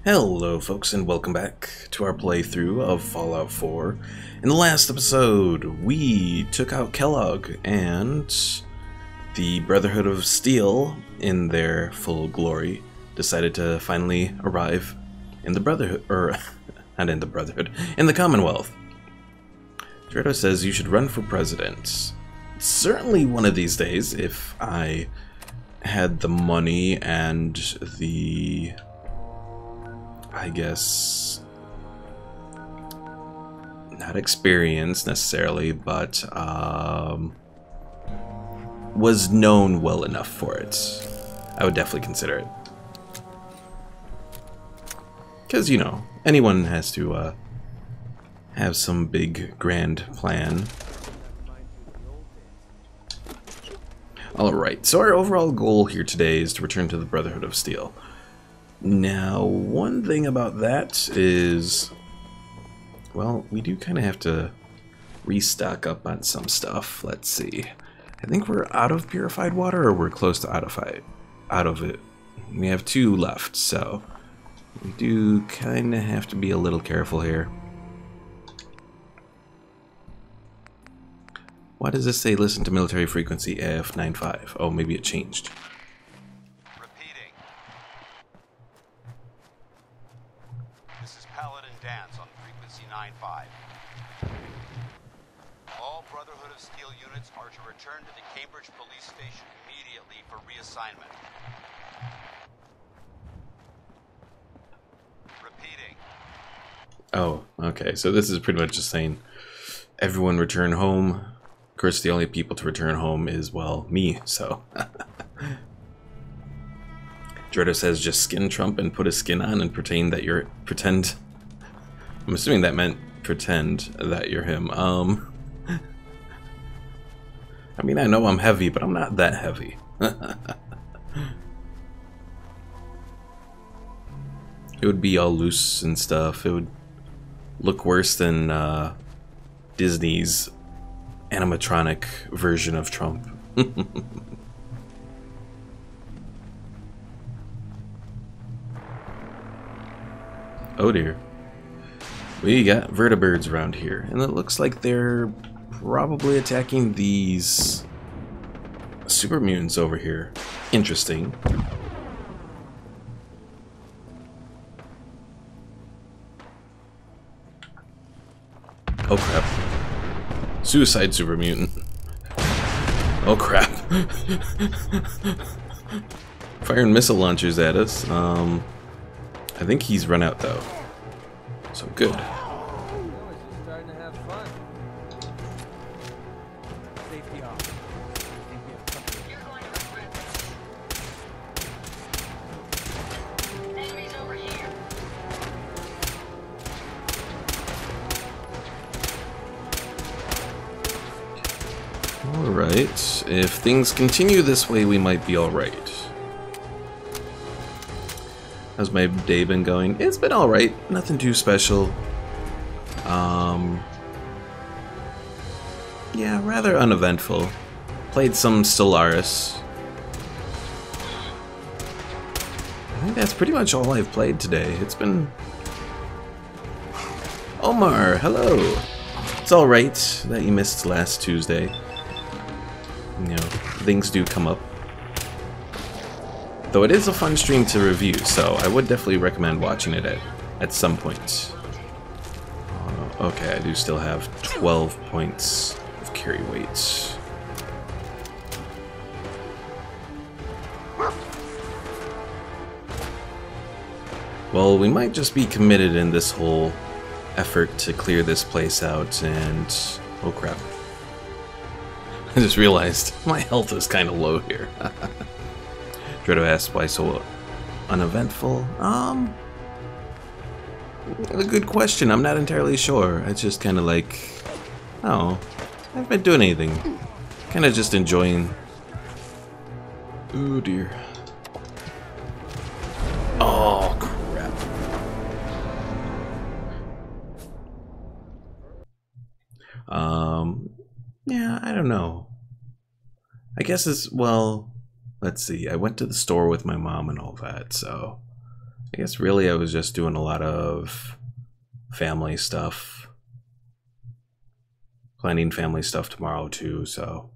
Hello folks and welcome back to our playthrough of Fallout 4. In the last episode, we took out Kellogg and the Brotherhood of Steel, in their full glory, decided to finally arrive in the Brotherhood, or not in the Brotherhood, in the Commonwealth. Gerardo says you should run for president. Certainly one of these days, if I had the money and the... I guess, not experience necessarily, but was known well enough for it. I would definitely consider it. Because, you know, anyone has to have some big, grand plan. Alright, so our overall goal here today is to return to the Brotherhood of Steel. Now, one thing about that is, well, we do kind of have to restock up on some stuff. Let's see. I think we're out of purified water, or we're close to out of it. We have 2 left, so we do kind of have to be a little careful here. Why does this say listen to military frequency AF95? Oh, maybe it changed. Paladin Danse on frequency 95. All Brotherhood of Steel units are to return to the Cambridge police station immediately for reassignment. Repeating. Oh, okay, so this is pretty much just saying everyone return home. Of course, the only people to return home is, well, me, so... Gerardo says just skin Trump and put a skin on and pretend that you're... I'm assuming that meant pretend that you're him. I mean, I know I'm heavy, but I'm not that heavy. It would be all loose and stuff. It would look worse than Disney's animatronic version of Trump. Oh dear. We got vertibirds around here, and it looks like they're probably attacking these super mutants over here. Interesting. Oh crap. Suicide super mutant. Oh crap. Firing missile launchers at us. I think he's run out though. So good. Starting to have fun. Safety off. Enemies over here. Alright. If things continue this way, we might be alright. How's my day been going? It's been alright. Nothing too special. Yeah, rather uneventful. Played some Stellaris. I think that's pretty much all I've played today. It's been... Omar, hello! It's alright that you missed last Tuesday. You know, things do come up. Though it is a fun stream to review, so I would definitely recommend watching it at some point. Okay, I do still have 12 points of carry weight. Well, we might just be committed in this whole effort to clear this place out, and... oh crap. I just realized my health is kind of low here. Dredo asked why so uneventful. A good question. I'm not entirely sure. It's just kind of like, oh, I haven't been doing anything. Kind of just enjoying. Oh dear. Oh crap. Yeah, I don't know. I guess it's, well, let's see. I went to the store with my mom and all that, so I guess really I was just doing a lot of family stuff. Planning family stuff tomorrow too, so.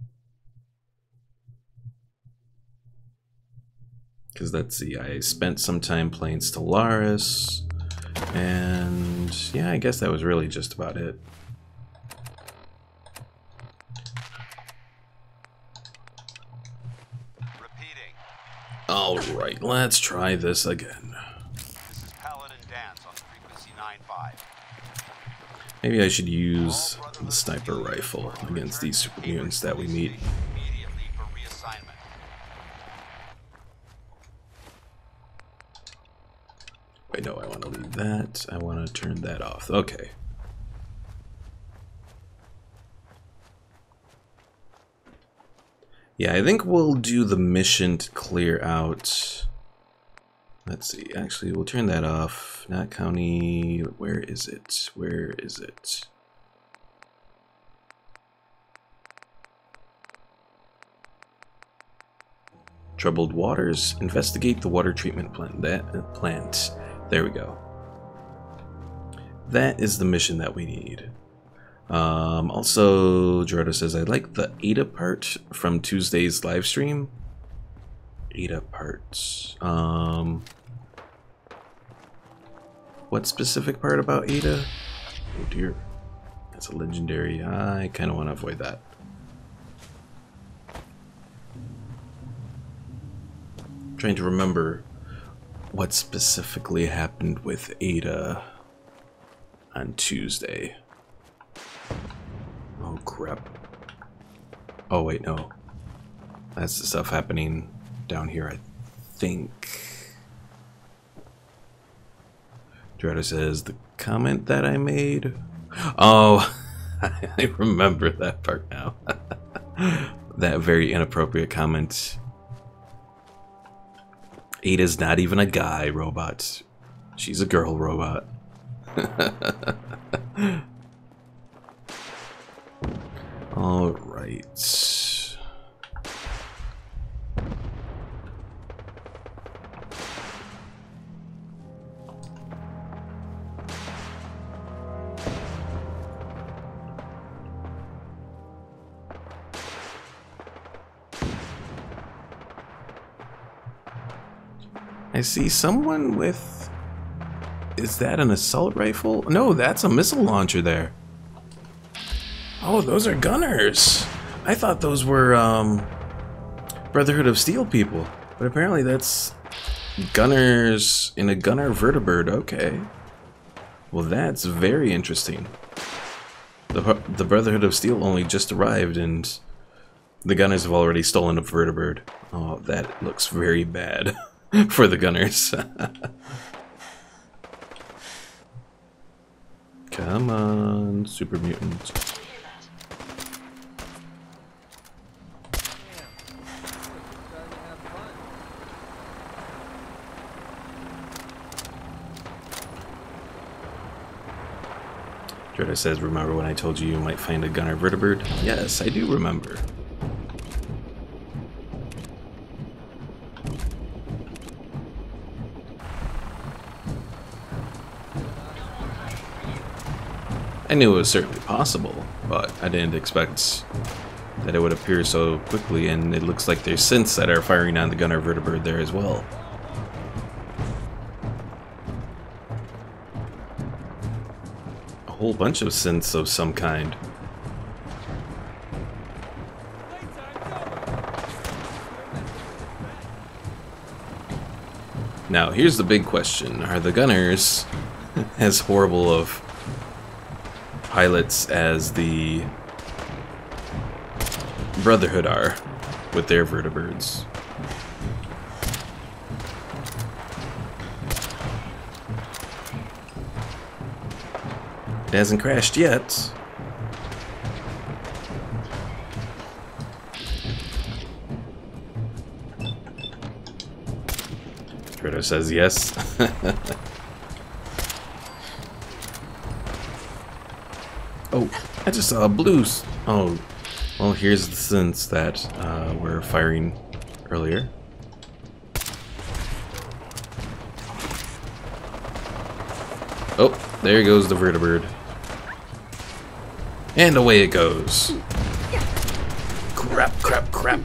Because let's see, I spent some time playing Stellaris, and yeah, I guess that was really just about it. Repeating. Alright, let's try this again. This is Paladin Danse on frequency 95. Maybe I should use the sniper rifle against these super mutants that we meet. Immediately for reassignment. Wait, no, I want to leave that. I want to turn that off. Okay. Yeah, I think we'll do the mission to clear out. Let's see. Actually, we'll turn that off. Not county. Where is it? Where is it? Troubled waters. Investigate the water treatment plant. There we go. That is the mission that we need. Also, Gerardo says, I like the Ada part from Tuesday's live stream. Ada parts. What specific part about Ada? Oh dear. That's a legendary. I kind of want to avoid that. I'm trying to remember what specifically happened with Ada on Tuesday. Oh crap. Oh wait, no. That's the stuff happening down here, I think. Gerardo says, the comment that I made? Oh, I remember that part now. That very inappropriate comment. Ada's not even a guy robot. She's a girl robot. All right. I see someone with... Is that an assault rifle? No, that's a missile launcher there. Oh, those are gunners. I thought those were Brotherhood of Steel people, but apparently that's gunners in a gunner vertibird. Okay. Well, that's very interesting. The Brotherhood of Steel only just arrived, and the gunners have already stolen a vertibird. Oh, that looks very bad for the gunners. Come on, super mutant. Jordan says, remember when I told you you might find a gunner vertibird? Yes, I do remember. I knew it was certainly possible, but I didn't expect that it would appear so quickly, and it looks like there's synths that are firing on the gunner vertibird there as well. A whole bunch of synths of some kind. Now, here's the big question. Are the gunners as horrible of pilots as the Brotherhood are with their vertibirds? It hasn't crashed yet. Credo says yes. Oh, I just saw blues. Oh, well, here's the synths that were firing earlier. Oh, there goes the vertibird. And away it goes. Crap, crap, crap.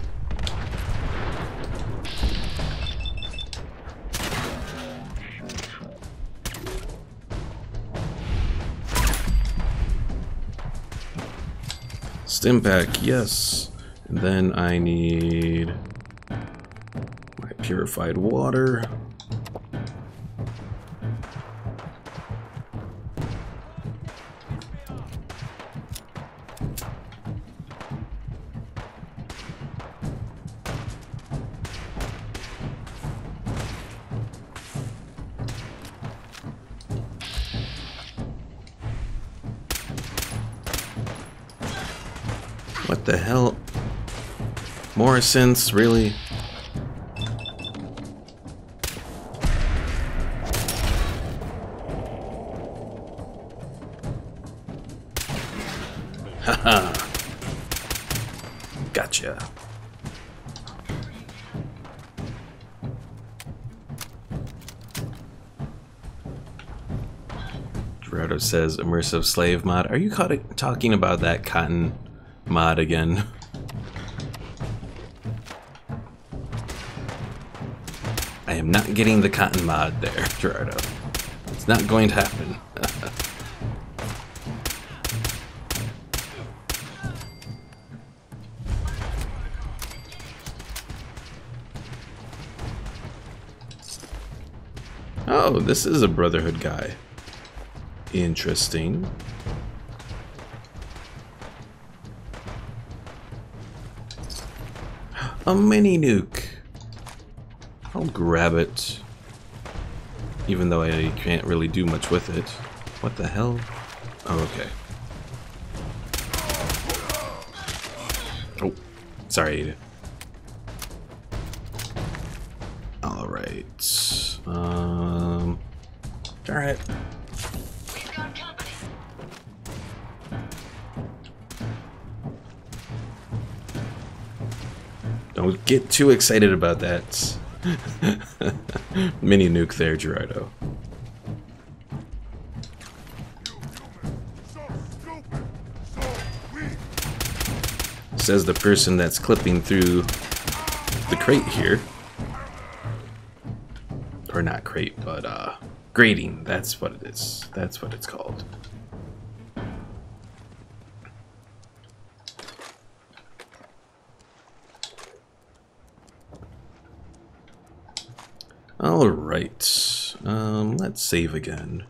Stim pack, yes. And then I need my purified water. What the hell? Morrison's, really? Haha. Gotcha. Gerardo says immersive slave mod. Are you talking about that cotton mod again? I am not getting the cotton mod there, Gerardo. It's not going to happen. Oh, this is a Brotherhood guy. Interesting. A mini nuke. I'll grab it. Even though I can't really do much with it. What the hell? Oh, okay. Oh, sorry, Ada. Alright. Alright. Don't get too excited about that. Mini nuke there, Gerardo. Says the person that's clipping through the crate here. Or not crate, but grading. That's what it is. That's what it's called. Alright, let's save again.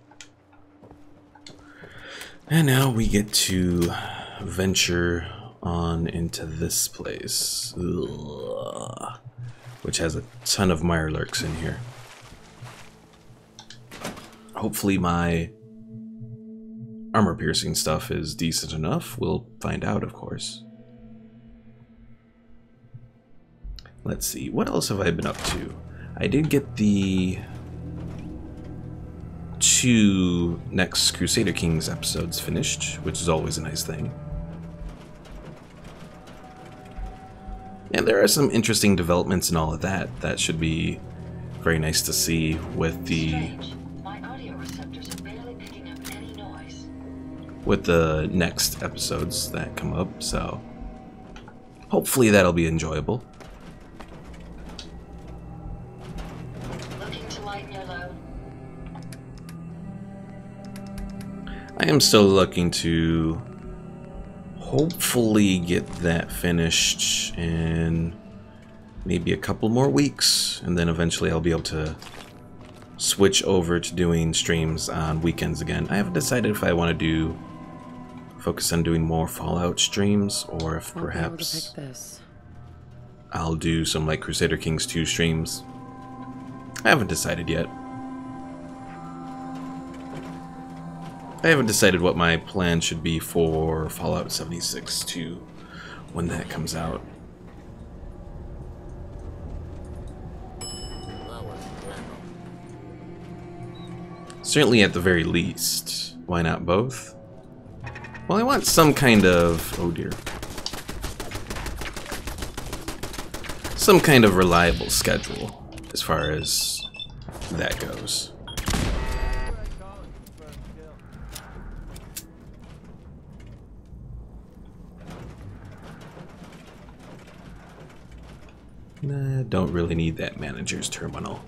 And now we get to venture on into this place. Ugh. Which has a ton of mirelurks in here. Hopefully my armor-piercing stuff is decent enough. We'll find out, of course. Let's see, what else have I been up to? I did get the 2 next Crusader Kings episodes finished, which is always a nice thing. And there are some interesting developments and all of that. That should be very nice to see with the next episodes that come up, so hopefully that'll be enjoyable. I am still looking to hopefully get that finished in maybe a couple more weeks, and then eventually I'll be able to switch over to doing streams on weekends again. I haven't decided if I want to focus on doing more Fallout streams, or if perhaps I'll do some like Crusader Kings 2 streams. I haven't decided yet. I haven't decided what my plan should be for Fallout 76 too, when that comes out. Certainly at the very least. Why not both? Well, I want some kind of... oh dear. Some kind of reliable schedule, as far as that goes. Nah, don't really need that manager's terminal.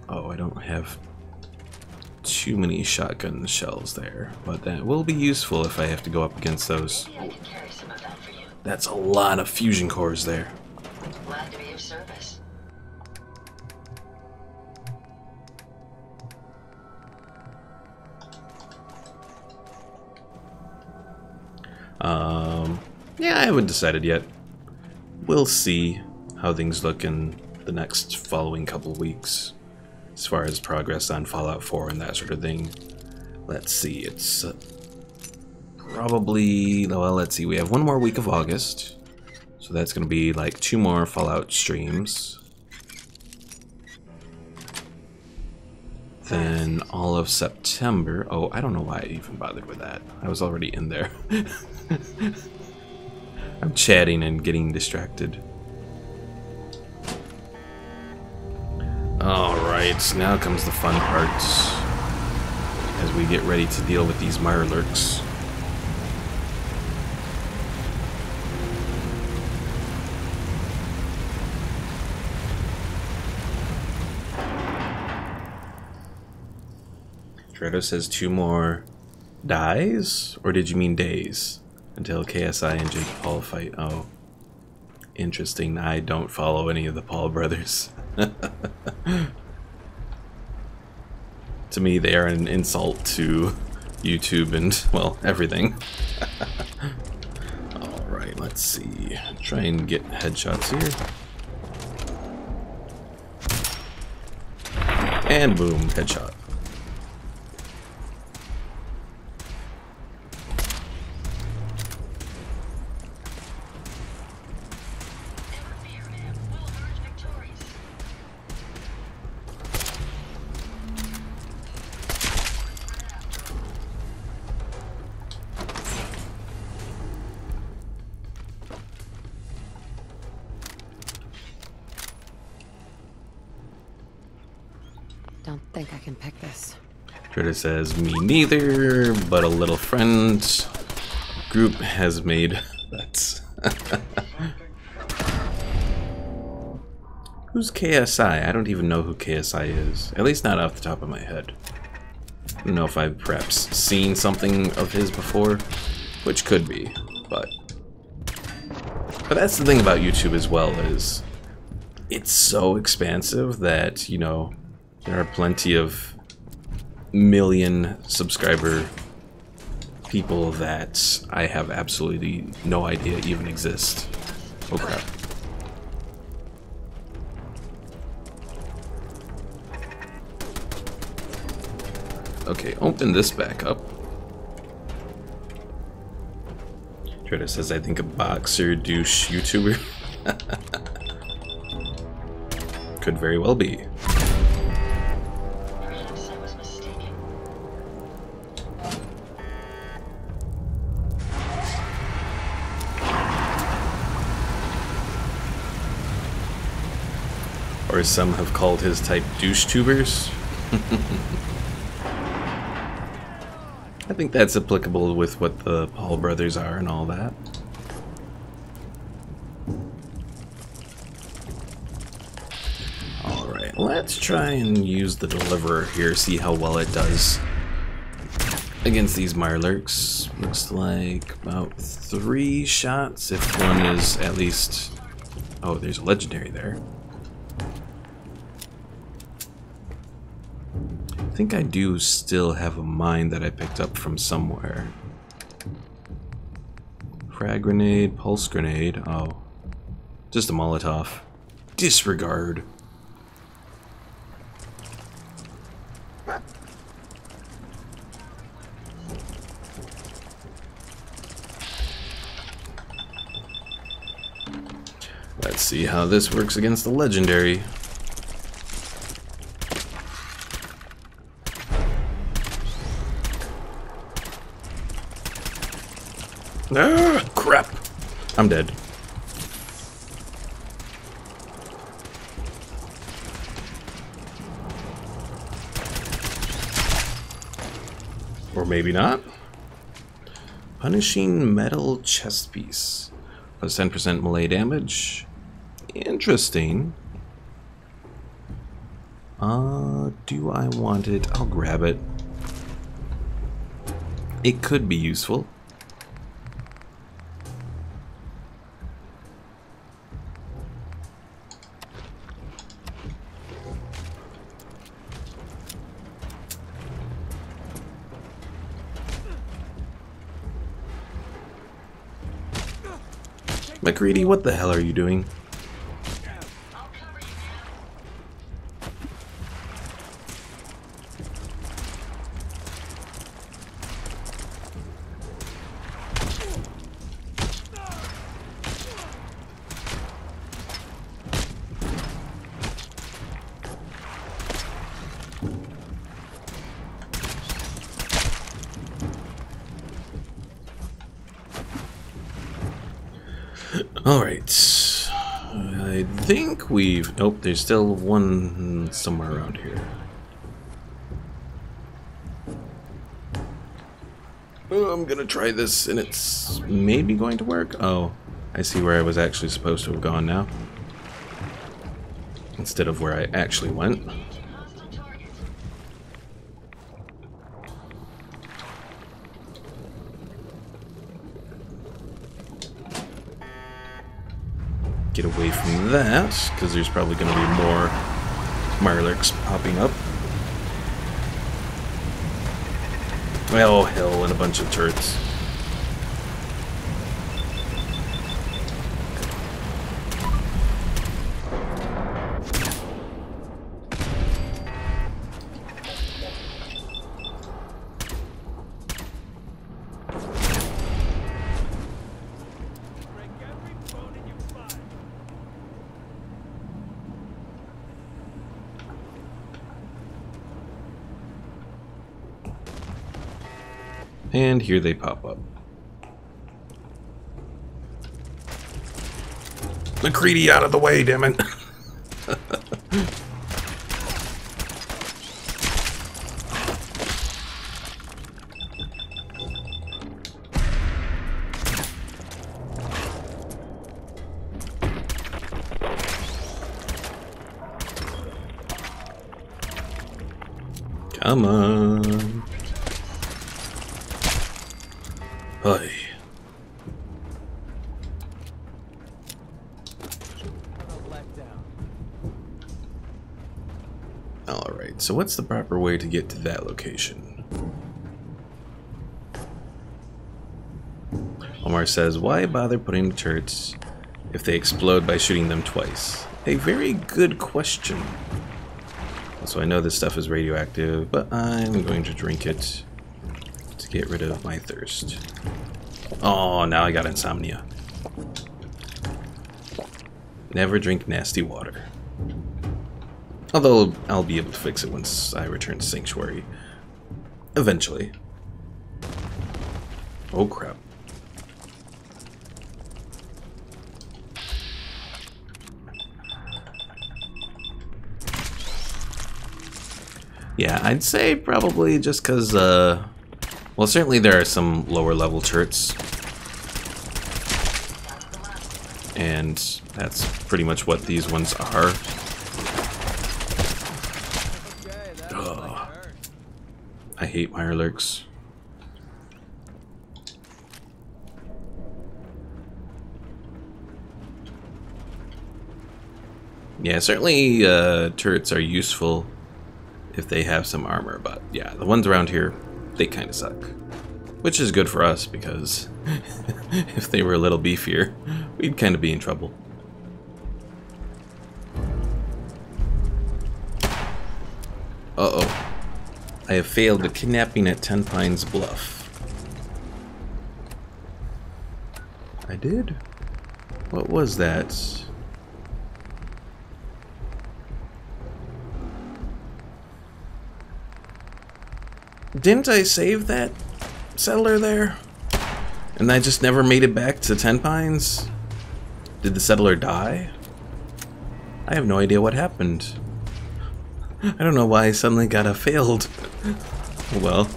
Oh, I don't have too many shotgun shells there, but that will be useful if I have to go up against those. Maybe I can carry some of that for you. That's a lot of fusion cores there. Glad to be of service. Yeah, I haven't decided yet. We'll see how things look in the next following couple weeks as far as progress on Fallout 4 and that sort of thing. Let's see, it's probably, well, let's see, we have one more week of August, so that's going to be like 2 more Fallout streams. Then all of September, oh, I don't know why I even bothered with that. I was already in there. I'm chatting and getting distracted. Alright, now comes the fun part as we get ready to deal with these Mirelurks. Dredo says 2 more dies? Or did you mean days? Until KSI and Jake Paul fight. Oh. Interesting. I don't follow any of the Paul brothers. To me, they are an insult to YouTube and, well, everything. Alright, let's see. Try and get headshots here. And boom, headshot. Don't think I can pick this. Twitter says, me neither, but a little friend group has made that. Who's KSI? I don't even know who KSI is. At least not off the top of my head. I don't know if I've perhaps seen something of his before, which could be, but that's the thing about YouTube as well, is it's so expansive that, you know, there are plenty of million subscriber people that I have absolutely no idea even exist. Oh crap. Okay, open this back up. Trader says, I think a boxer douche YouTuber. Could very well be. Perhaps I was mistaken. Or as some have called his type, douche tubers. I think that's applicable with what the Paul brothers are and all that. Alright, let's try and use the Deliverer here, see how well it does against these Mirelurks. Looks like about 3 shots if one is at least... Oh, there's a legendary there. I think I do still have a mine that I picked up from somewhere. Frag grenade, pulse grenade. Oh, just a Molotov. Disregard. Let's see how this works against the legendary. Ah, crap. I'm dead. Or maybe not. Punishing metal chest piece. Plus 10% melee damage. Interesting. Do I want it? I'll grab it. It could be useful. McCready, what the hell are you doing? Alright, I think we've... Nope, there's still one somewhere around here. Oh, I'm gonna try this and it's maybe going to work. Oh, I see where I was actually supposed to have gone now. Instead of where I actually went. Get away from that, because there's probably going to be more Mirelurks popping up. Oh, hell, and a bunch of turrets. And here they pop up. McCready, out of the way, damn it. Come on. Hi. Alright, so what's the proper way to get to that location? Omar says, why bother putting the turrets if they explode by shooting them twice? A very good question. So I know this stuff is radioactive, but I'm going to drink it to get rid of my thirst. Oh, now I got insomnia. Never drink nasty water. Although I'll be able to fix it once I return to Sanctuary. Eventually. Oh crap. Yeah, I'd say probably just because, well, certainly there are some lower level turrets. And that's pretty much what these ones are. Ugh. I hate Mirelurks. Yeah, certainly turrets are useful if they have some armor, but yeah, the ones around here, they kind of suck. Which is good for us, because if they were a little beefier, we'd kind of be in trouble. Uh-oh. I have failed the kidnapping at 10 Pines Bluff. I did? What was that? Didn't I save that settler there? And I just never made it back to 10 Pines? Did the settler die? I have no idea what happened. I don't know why I suddenly got a failed. Well.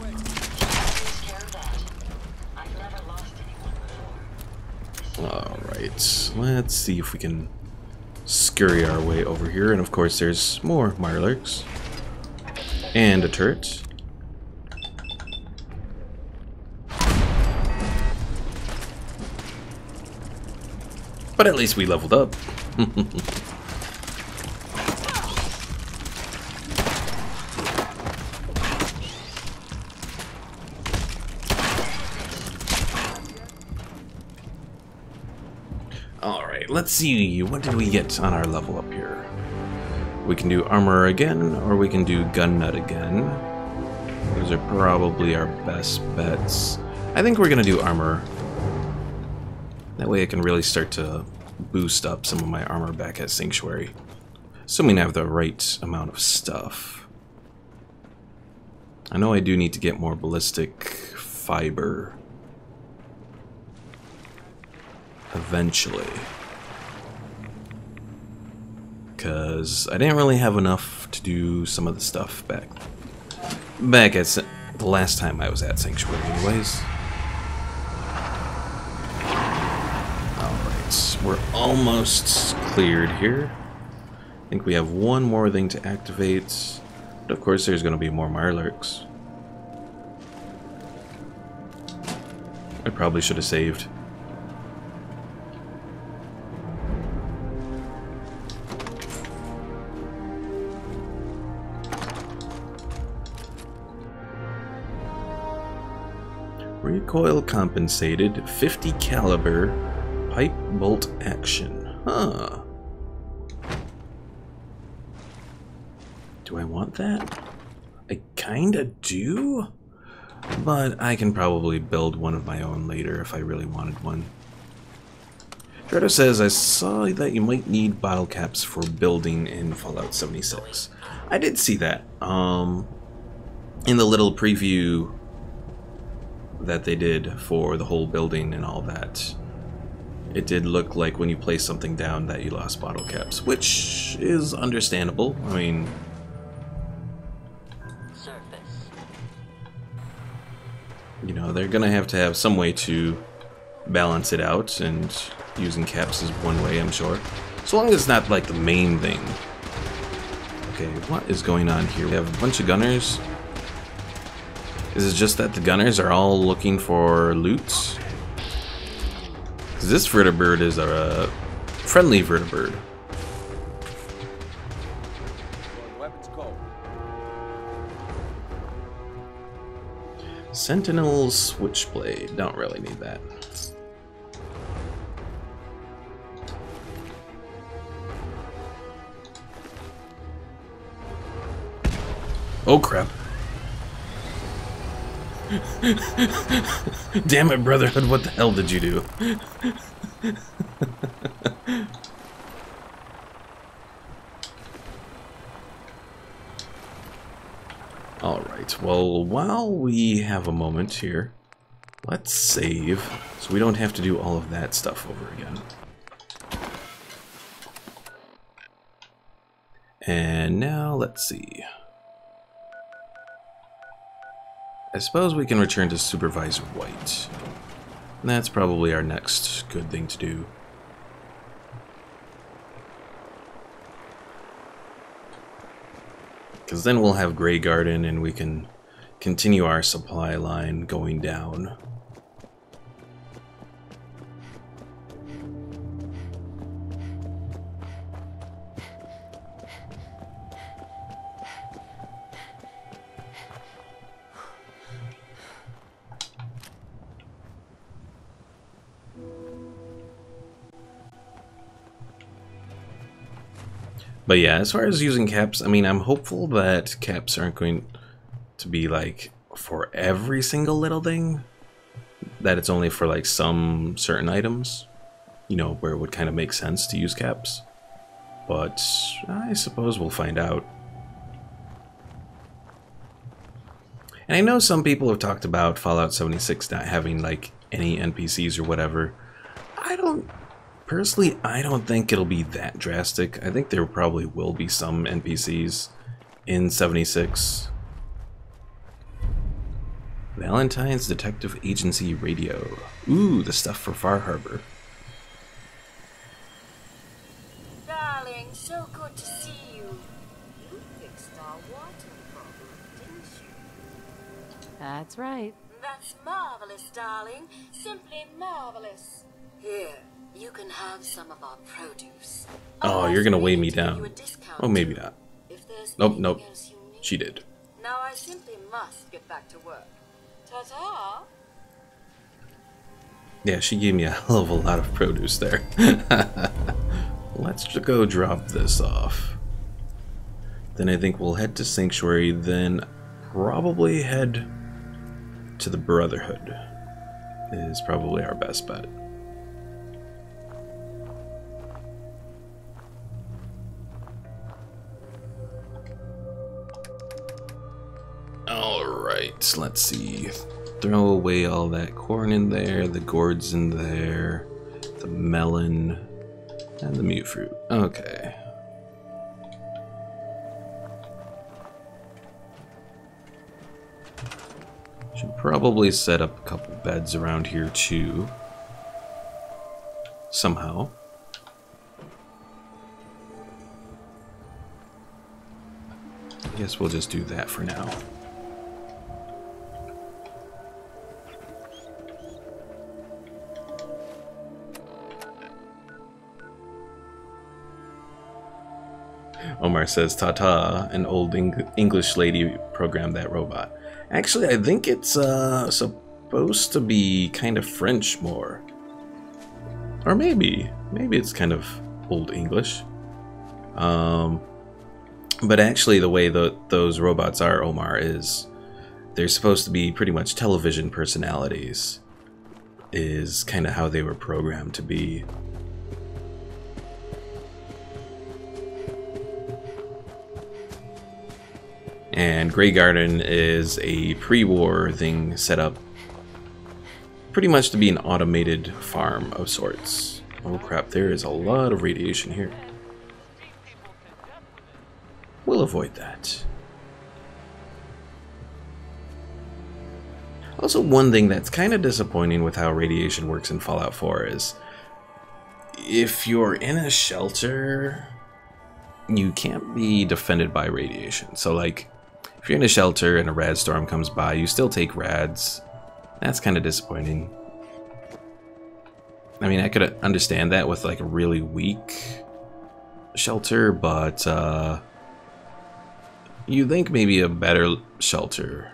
Alright. let's see if we can scurry our way over here. And of course there's more Mirelurks. And a turret. But at least we leveled up. Alright, let's see. What did we get on our level up here? We can do armor again, or we can do gun nut again. Those are probably our best bets. I think we're gonna do armor. That way I can really start to boost up some of my armor back at Sanctuary. Assuming I have the right amount of stuff. I know I do need to get more ballistic fiber. Eventually. Because I didn't really have enough to do some of the stuff back at the last time I was at Sanctuary anyways. Alright, we're almost cleared here. I think we have one more thing to activate. But of course there's going to be more Mirelurks. I probably should have saved. Recoil compensated 50 caliber pipe bolt action. Huh. Do I want that? I kinda do, but I can probably build one of my own later if I really wanted one. Gerda says, I saw that you might need bottle caps for building in Fallout 76. I did see that. In the little preview that they did for the whole building and all that, it did look like when you place something down that you lost bottle caps, which is understandable. I mean, you know, they're gonna have to have some way to balance it out, and using caps is one way, I'm sure. So long as it's not like the main thing. Okay, what is going on here? We have a bunch of gunners. Is it just that the gunners are all looking for loot? Because this vertibird is a friendly vertibird. Weapons go. Sentinel switchblade. Don't really need that. Oh crap. Damn it, Brotherhood, what the hell did you do? Alright, well, while we have a moment here, let's save so we don't have to do all of that stuff over again. And now, let's see. I suppose we can return to Supervisor White. And that's probably our next good thing to do. Because then we'll have Grey Garden and we can continue our supply line going down. But yeah, as far as using caps, I mean, I'm hopeful that caps aren't going to be like for every single little thing. That it's only for like some certain items, you know, where it would kind of make sense to use caps. But I suppose we'll find out. And I know some people have talked about Fallout 76 not having like any NPCs or whatever. Personally, I don't think it'll be that drastic. I think there probably will be some NPCs in 76. Valentine's Detective Agency Radio. Ooh, the stuff for Far Harbor. That's right. That's marvelous, darling. Simply marvelous. Here, you can have some of our produce. Oh, you're gonna weigh me down. Oh, maybe not. Nope, nope. She did. Now I simply must get back to work. Ta-ta! Yeah, she gave me a hell of a lot of produce there. Let's just go drop this off. Then I think we'll head to Sanctuary, then probably head to the Brotherhood. Is probably our best bet. Alright, let's see. Throw away all that corn in there, the gourds in there, the melon, and the mute fruit. Okay. Should probably set up a couple beds around here too. Somehow. I guess we'll just do that for now. Omar says, "Ta-ta, an old English lady programmed that robot." Actually, I think it's supposed to be kind of French more. Or maybe it's kind of old English. But actually the way those robots are, Omar, is they're supposed to be pretty much television personalities. Is kind of how they were programmed to be. And Grey Garden is a pre-war thing set up pretty much to be an automated farm of sorts. Oh crap, there is a lot of radiation here. We'll avoid that. Also, one thing that's kind of disappointing with how radiation works in Fallout 4 is if you're in a shelter, you can't be defended by radiation. So like, if you're in a shelter and a rad storm comes by, you still take rads. That's kind of disappointing. I mean, I could understand that with like a really weak shelter, but you think maybe a better shelter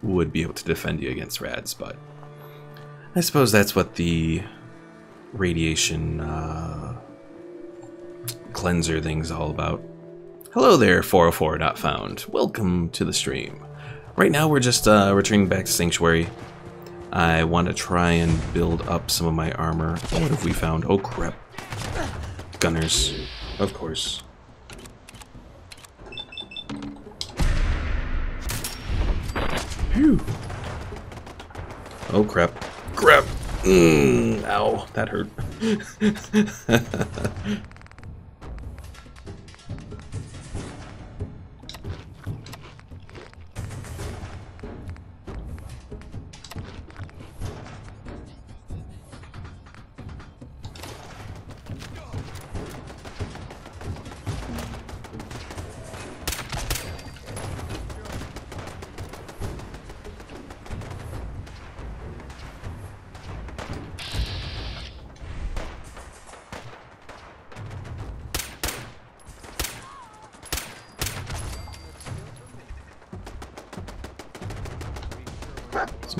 would be able to defend you against rads, but I suppose that's what the radiation cleanser thing's all about. Hello there, 404 not found. Welcome to the stream. Right now we're just returning back to Sanctuary. I want to try and build up some of my armor. What have we found? Oh crap. Gunners. Of course. Phew. Oh crap. Crap! Ow, that hurt.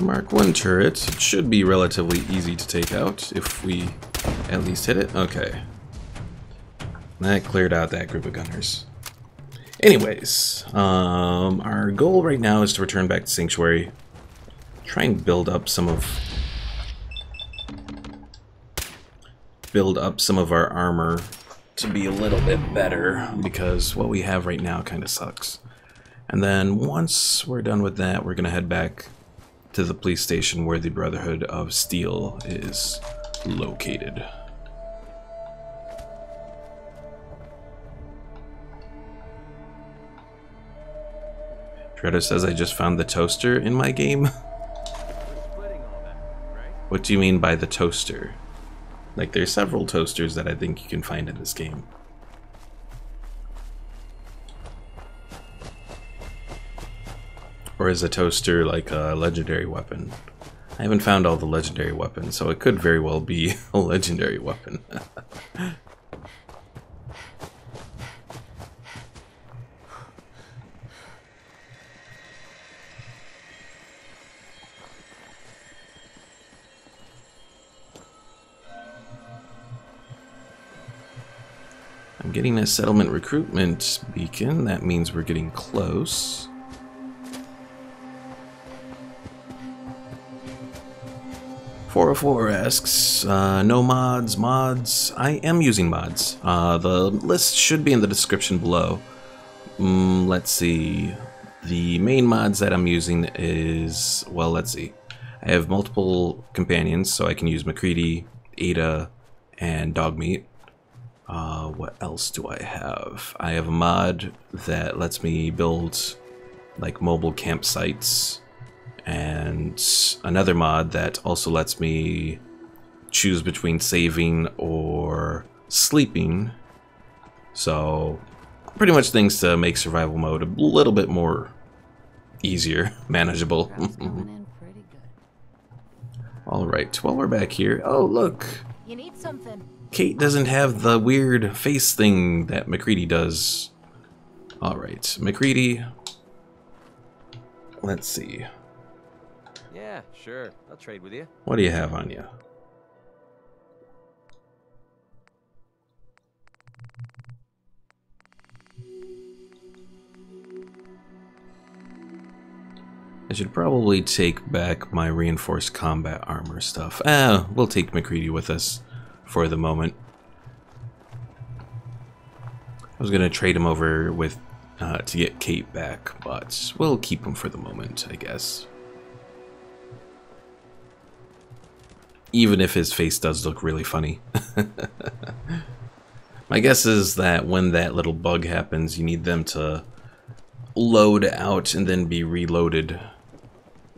Mark 1 turret. It should be relatively easy to take out if we at least hit it. Okay. That cleared out that group of gunners. Anyways, our goal right now is to return back to Sanctuary. Try and build up some of our armor to be a little bit better, because what we have right now kind of sucks. And then once we're done with that, we're gonna head back to the police station where the Brotherhood of Steel is located. Shredder says, I just found the toaster in my game. What do you mean by the toaster? Like, there's several toasters that I think you can find in this game. Or is a toaster like a legendary weapon? I haven't found all the legendary weapons, so it could very well be a legendary weapon. I'm getting a settlement recruitment beacon. That means we're getting close. .404 asks, no mods, mods. I am using mods. The list should be in the description below. Let's see. The main mods that I'm using is, well, let's see. I have multiple companions, so I can use McCready, Ada, and Dogmeat. What else do I have? I have a mod that lets me build like mobile campsites, and another mod that also lets me choose between saving or sleeping. So pretty much things to make survival mode a little bit more easier, manageable. Alright, well, we're back here. Oh, look! You need something. Kate doesn't have the weird face thing that McCready does. Alright, McCready. Let's see. Yeah, sure. I'll trade with you. What do you have on you? I should probably take back my reinforced combat armor stuff. We'll take McCready with us for the moment. I was gonna trade him over with to get Kate back, but we'll keep him for the moment, I guess. Even if his face does look really funny. My guess is that when that little bug happens, you need them to load out and then be reloaded.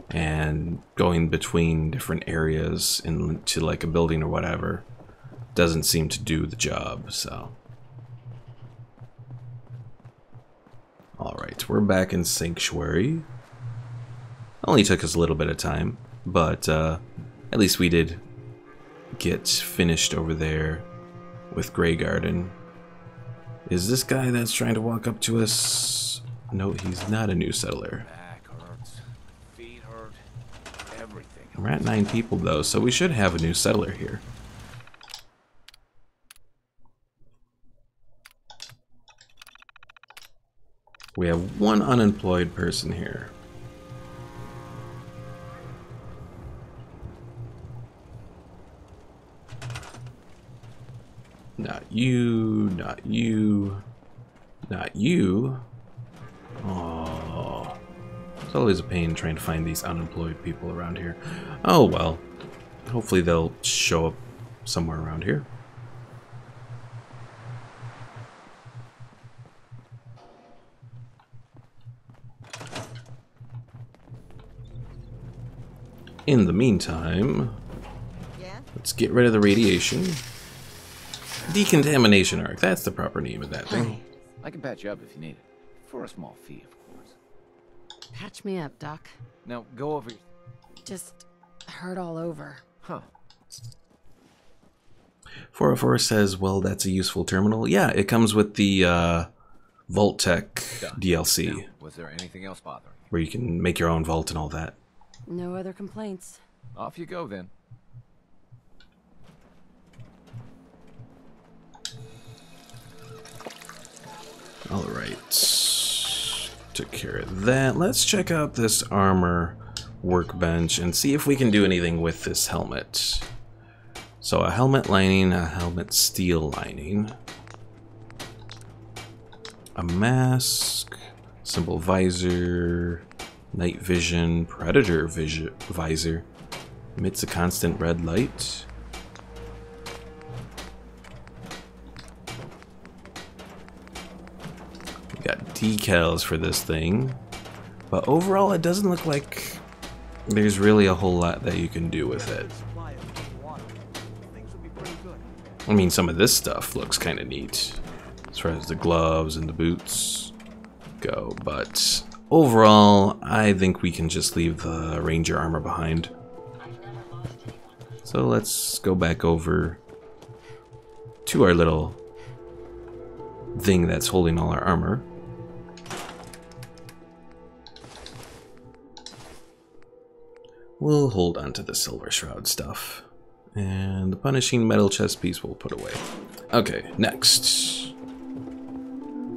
And going between different areas into like a building or whatever doesn't seem to do the job, so. Alright, we're back in Sanctuary. Only took us a little bit of time, but at least we did get finished over there with Grey Garden. Is this guy that's trying to walk up to us? No, he's not a new settler. Back hurts, feet hurt, everything. We're at 9 people though, so we should have a new settler here. We have 1 unemployed person here. Not you, not you, not you. Oh, it's always a pain trying to find these unemployed people around here. Oh well, hopefully they'll show up somewhere around here. In the meantime, let's get rid of the radiation. Decontamination arc, that's the proper name of that thing. I can patch you up if you need it. For a small fee, of course. Patch me up, Doc. Now, go over... Just hurt all over. Huh. 404 says, well, that's a useful terminal. Yeah, it comes with the Vault Tech DLC. Now, was there anything else bothering you? Where you can make your own vault and all that. No other complaints. Off you go, then. Alright. Took care of that. Let's check out this armor workbench and see if we can do anything with this helmet. So a helmet lining, a helmet steel lining, a mask, simple visor, night vision, predator visor, emits a constant red light. We got decals for this thing, but overall it doesn't look like there's really a whole lot that you can do with it. I mean, some of this stuff looks kind of neat as far as the gloves and the boots go, but overall, I think we can just leave the Ranger armor behind. So let's go back over to our little thing that's holding all our armor. We'll hold on to the Silver Shroud stuff. And the Punishing Metal chest piece we'll put away. Okay, next.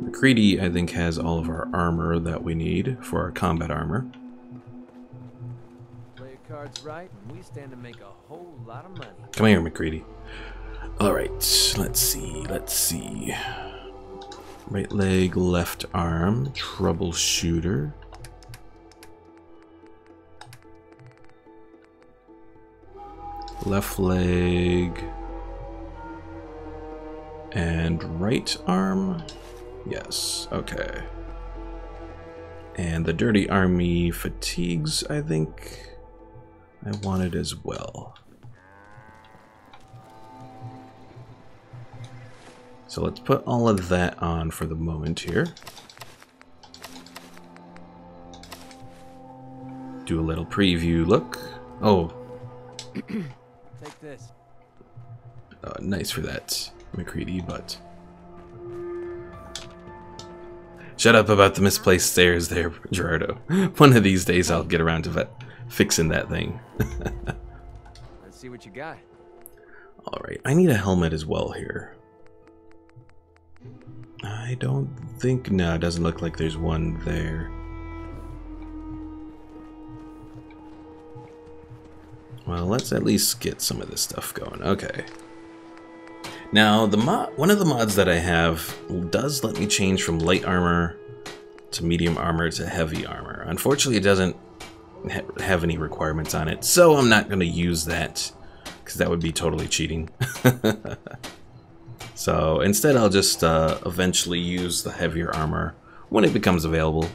McCready, I think, has all of our armor that we need for our combat armor. Play your cards right, and we stand to make a whole lot of money. Come here, McCready. Alright, let's see. Right leg, left arm, troubleshooter. Left leg and right arm. Yes, okay. And the Dirty Army fatigues, I think I wanted as well. So let's put all of that on for the moment here. Do a little preview look. Oh. Take this. Nice for that, McCready, but... Shut up about the misplaced stairs there, Gerardo. One of these days I'll get around to fixing that thing. Let's see what you got. Alright, I need a helmet as well here. I don't think... No, it doesn't look like there's one there. Well, let's at least get some of this stuff going. Okay. Now, one of the mods that I have does let me change from light armor to medium armor to heavy armor. Unfortunately, it doesn't have any requirements on it, so I'm not going to use that, because that would be totally cheating. So instead, I'll just eventually use the heavier armor when it becomes available.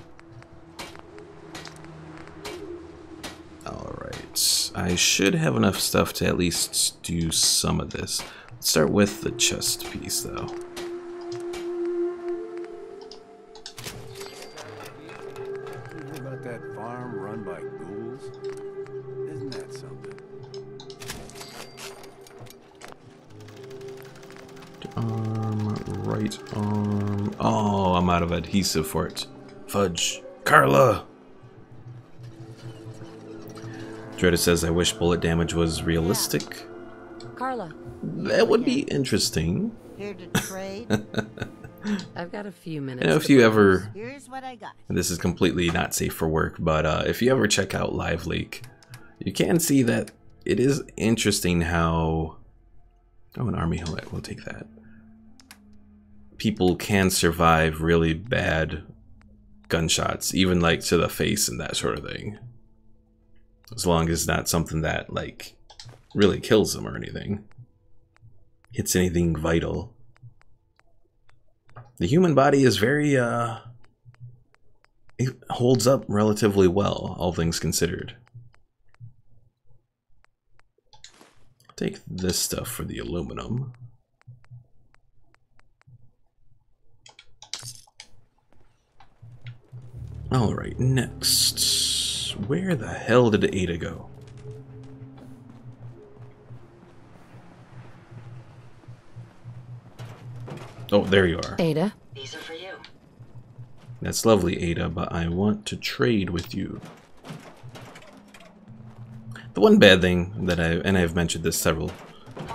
Alright, I should have enough stuff to at least do some of this. Let's start with the chest piece, though. You hear about that farm run by ghouls? Isn't that something? Right arm. Oh, I'm out of adhesive for it. Fudge. Carla! Dreda says, I wish bullet damage was realistic. Carla. That would be interesting. Here to trade. I've got a few minutes. You know, if you ever... Here's what I got. This is completely not safe for work, but if you ever check out Live Leak, you can see that it is interesting how... Oh, an army helmet. We'll take that. People can survive really bad gunshots, even like to the face and that sort of thing. As long as it's not something that like really kills them or anything. Hits anything vital. The human body is very it holds up relatively well, all things considered. Take this stuff for the aluminum. Alright, next. Where the hell did Ada go? Oh, there you are. Ada? These are for you. That's lovely, Ada, but I want to trade with you. The one bad thing that I've mentioned this several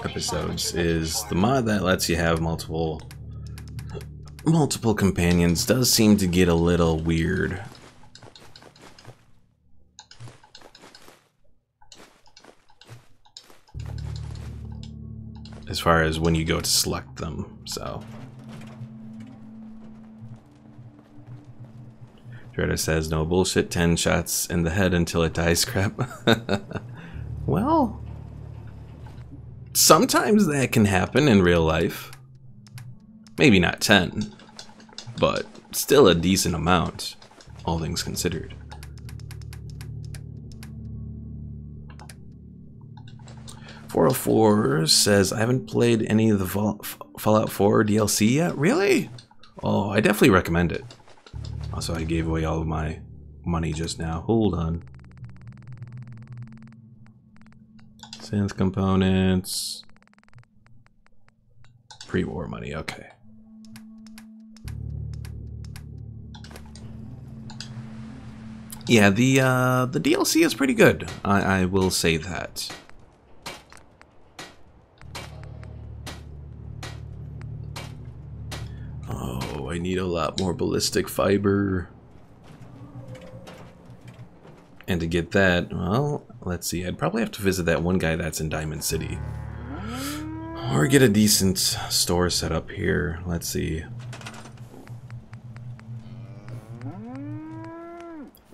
episodes, is the mod that lets you have multiple companions does seem to get a little weird. As far as when you go to select them, so. Dreda says, no bullshit, 10 shots in the head until it dies crap. Well, sometimes that can happen in real life. Maybe not 10, but still a decent amount, all things considered. .404 says, I haven't played any of the Fallout 4 DLC yet. Really? Oh, I definitely recommend it. Also, I gave away all of my money just now. Hold on. Synth components. Pre-war money, okay. Yeah, the DLC is pretty good. I will say that. Oh, I need a lot more ballistic fiber. And to get that, well, let's see. I'd probably have to visit that one guy that's in Diamond City. Or get a decent store set up here. Let's see.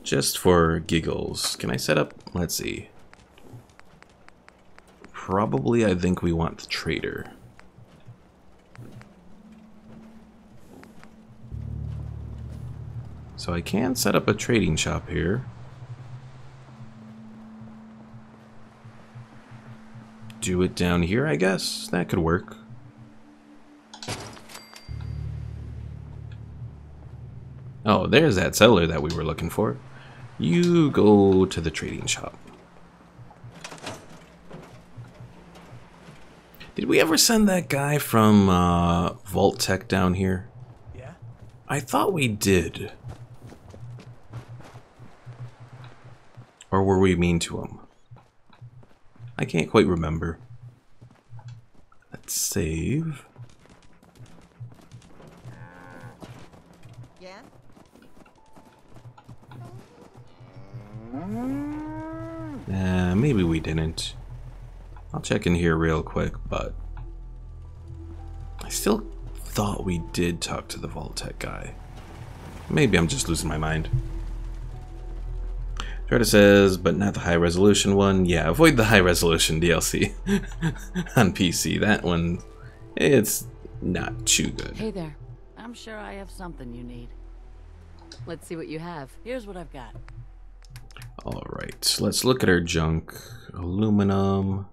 Just for giggles. Can I set up? Let's see. Probably I think we want the trader. So I can set up a trading shop here. Do it down here, I guess. That could work. Oh, there's that seller that we were looking for. You go to the trading shop. Did we ever send that guy from Vault Tech down here? Yeah? I thought we did. Or were we mean to him? I can't quite remember. Let's save. Yeah? Maybe we didn't. I'll check in here real quick, but I still thought we did talk to the Vault Tech guy. Maybe I'm just losing my mind. Trader says, but not the high resolution one. Yeah, avoid the high resolution DLC on PC. That one, it's not too good. Hey there. I'm sure I have something you need. Let's see what you have. Here's what I've got. Alright, let's look at our junk. Aluminum.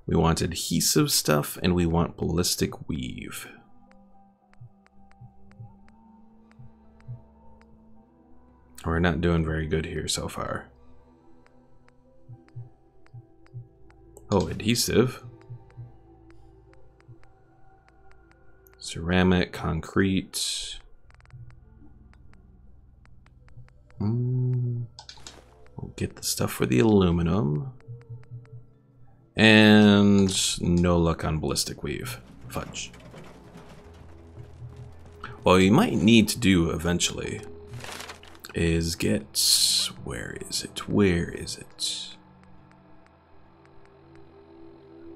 We want adhesive stuff, and we want ballistic weave. We're not doing very good here so far. Oh, adhesive. Ceramic, concrete. We'll get the stuff for the aluminum. And no luck on ballistic weave. Fudge. What we might need to do eventually is get... Where is it? Where is it?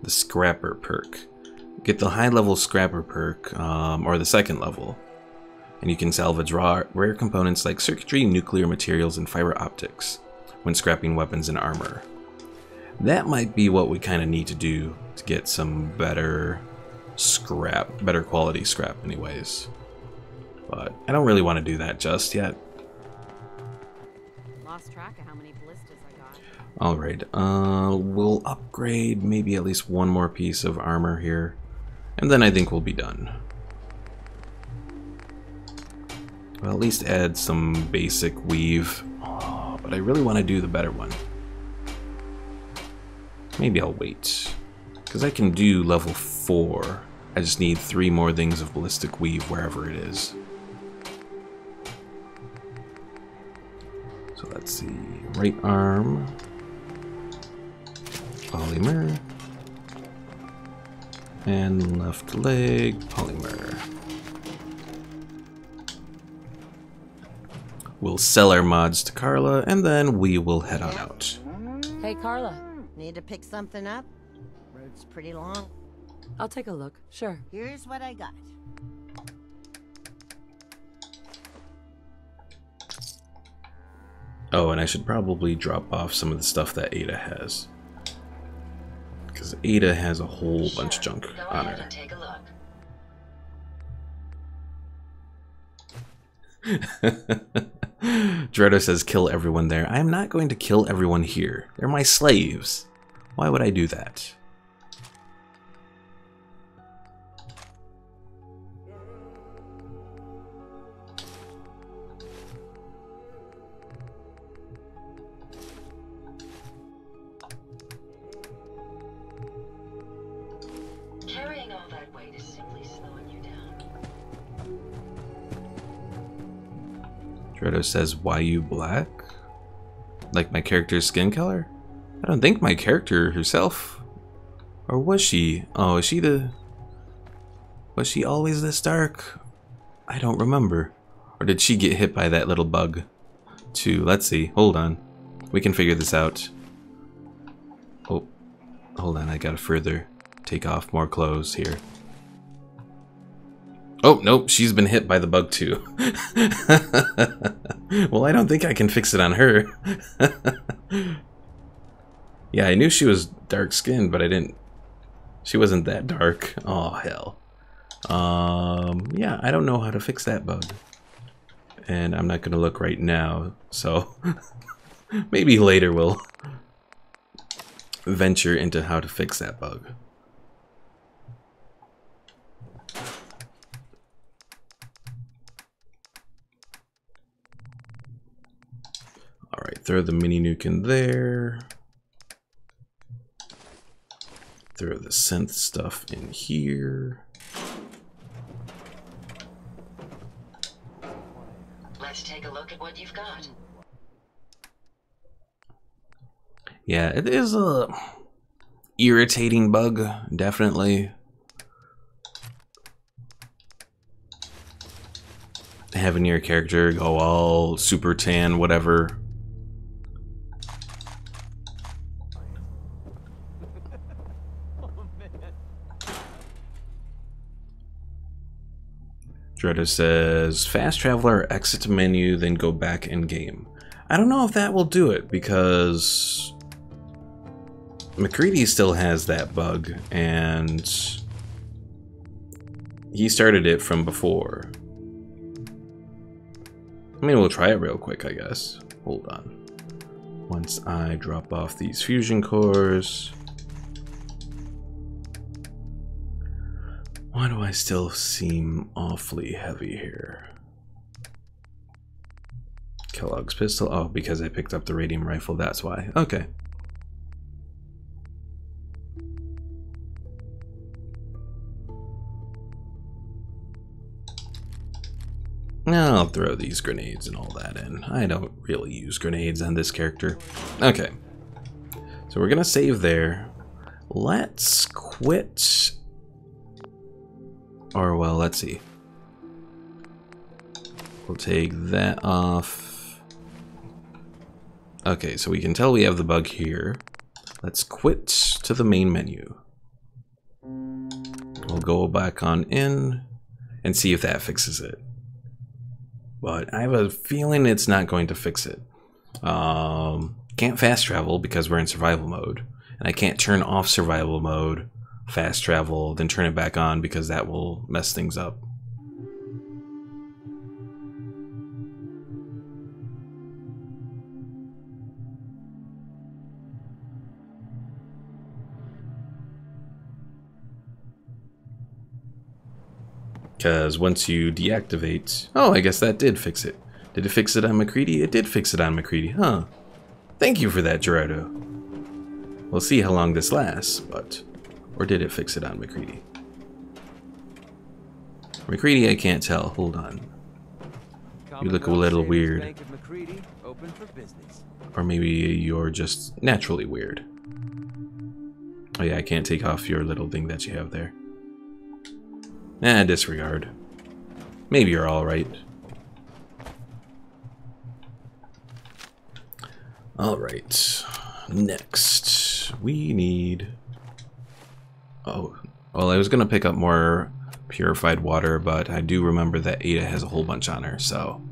The Scrapper perk. Get the high level Scrapper perk, or the second level. And you can salvage rare components like circuitry, nuclear materials, and fiber optics when scrapping weapons and armor. That might be what we kind of need to do to get some better scrap, better quality scrap anyways. But I don't really want to do that just yet. Lost track of how many blisters I got. Alright, we'll upgrade maybe at least one more piece of armor here. And then I think we'll be done. Well, at least add some basic weave. Oh, but I really want to do the better one. Maybe I'll wait. Because I can do level 4. I just need 3 more things of ballistic weave wherever it is. So let's see. Right arm. Polymer. And left leg. Polymer. We'll sell our mods to Carla, and then we will head on out. Hey, Carla. Need to pick something up? Road's pretty long. I'll take a look. Sure. Here's what I got. Oh, and I should probably drop off some of the stuff that Ada has. Because Ada has a whole bunch of junk Go on ahead her. and take a look. Dredo says kill everyone there. I am not going to kill everyone here. They're my slaves. Why would I do that? Dredo says, why you black? Like my character's skin color? I don't think my character herself. Or was she? Oh, is she the... Was she always this dark? I don't remember. Or did she get hit by that little bug too? Let's see. Hold on. We can figure this out. Oh, hold on. I gotta further take off more clothes here. Oh, nope. She's been hit by the bug too. Well, I don't think I can fix it on her. Yeah, I knew she was dark skinned, but I didn't... She wasn't that dark. Oh, hell. Yeah, I don't know how to fix that bug. And I'm not gonna look right now, so... Maybe later we'll venture into how to fix that bug. Alright, throw the mini nuke in there. Throw the synth stuff in here. Let's take a look at what you've got. Yeah, it is a irritating bug, definitely. Having your character go all super tan, whatever. Dredo says, fast traveler, exit menu, then go back in game. I don't know if that will do it because McCready still has that bug and he started it from before. I mean, we'll try it real quick, I guess. Hold on. Once I drop off these fusion cores. Why do I still seem awfully heavy here? Kellogg's pistol. Oh, because I picked up the radium rifle, that's why. Okay. I'll throw these grenades and all that in. I don't really use grenades on this character. Okay. So we're gonna save there. Let's quit. Or, well, let's see. We'll take that off. Okay, so we can tell we have the bug here. Let's quit to the main menu. We'll go back on in and see if that fixes it. But I have a feeling it's not going to fix it. Can't fast travel because we're in survival mode. And I can't turn off survival mode, fast travel, then turn it back on because that will mess things up. Because once you deactivate... Oh, I guess that did fix it. Did it fix it on McCready? It did fix it on McCready, huh? Thank you for that, Gerardo. We'll see how long this lasts, but... Or did it fix it on McCready? McCready, I can't tell. Hold on. You look a little weird. Or maybe you're just naturally weird. Oh yeah, I can't take off your little thing that you have there. Nah, disregard. Maybe you're alright. Alright. Next, we need... Oh, well, I was gonna pick up more purified water, but I do remember that Ada has a whole bunch on her, so...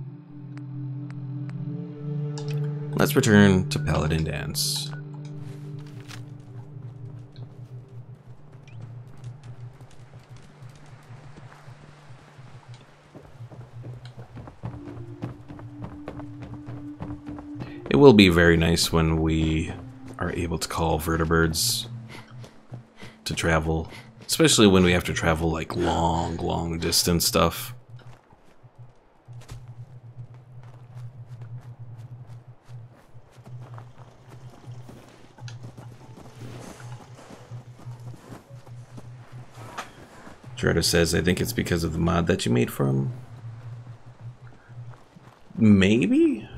Let's return to Paladin Danse. It will be very nice when we are able to call vertibirds to travel, especially when we have to travel like long distance stuff. Gerardo says, I think it's because of the mod that you made for him. Maybe?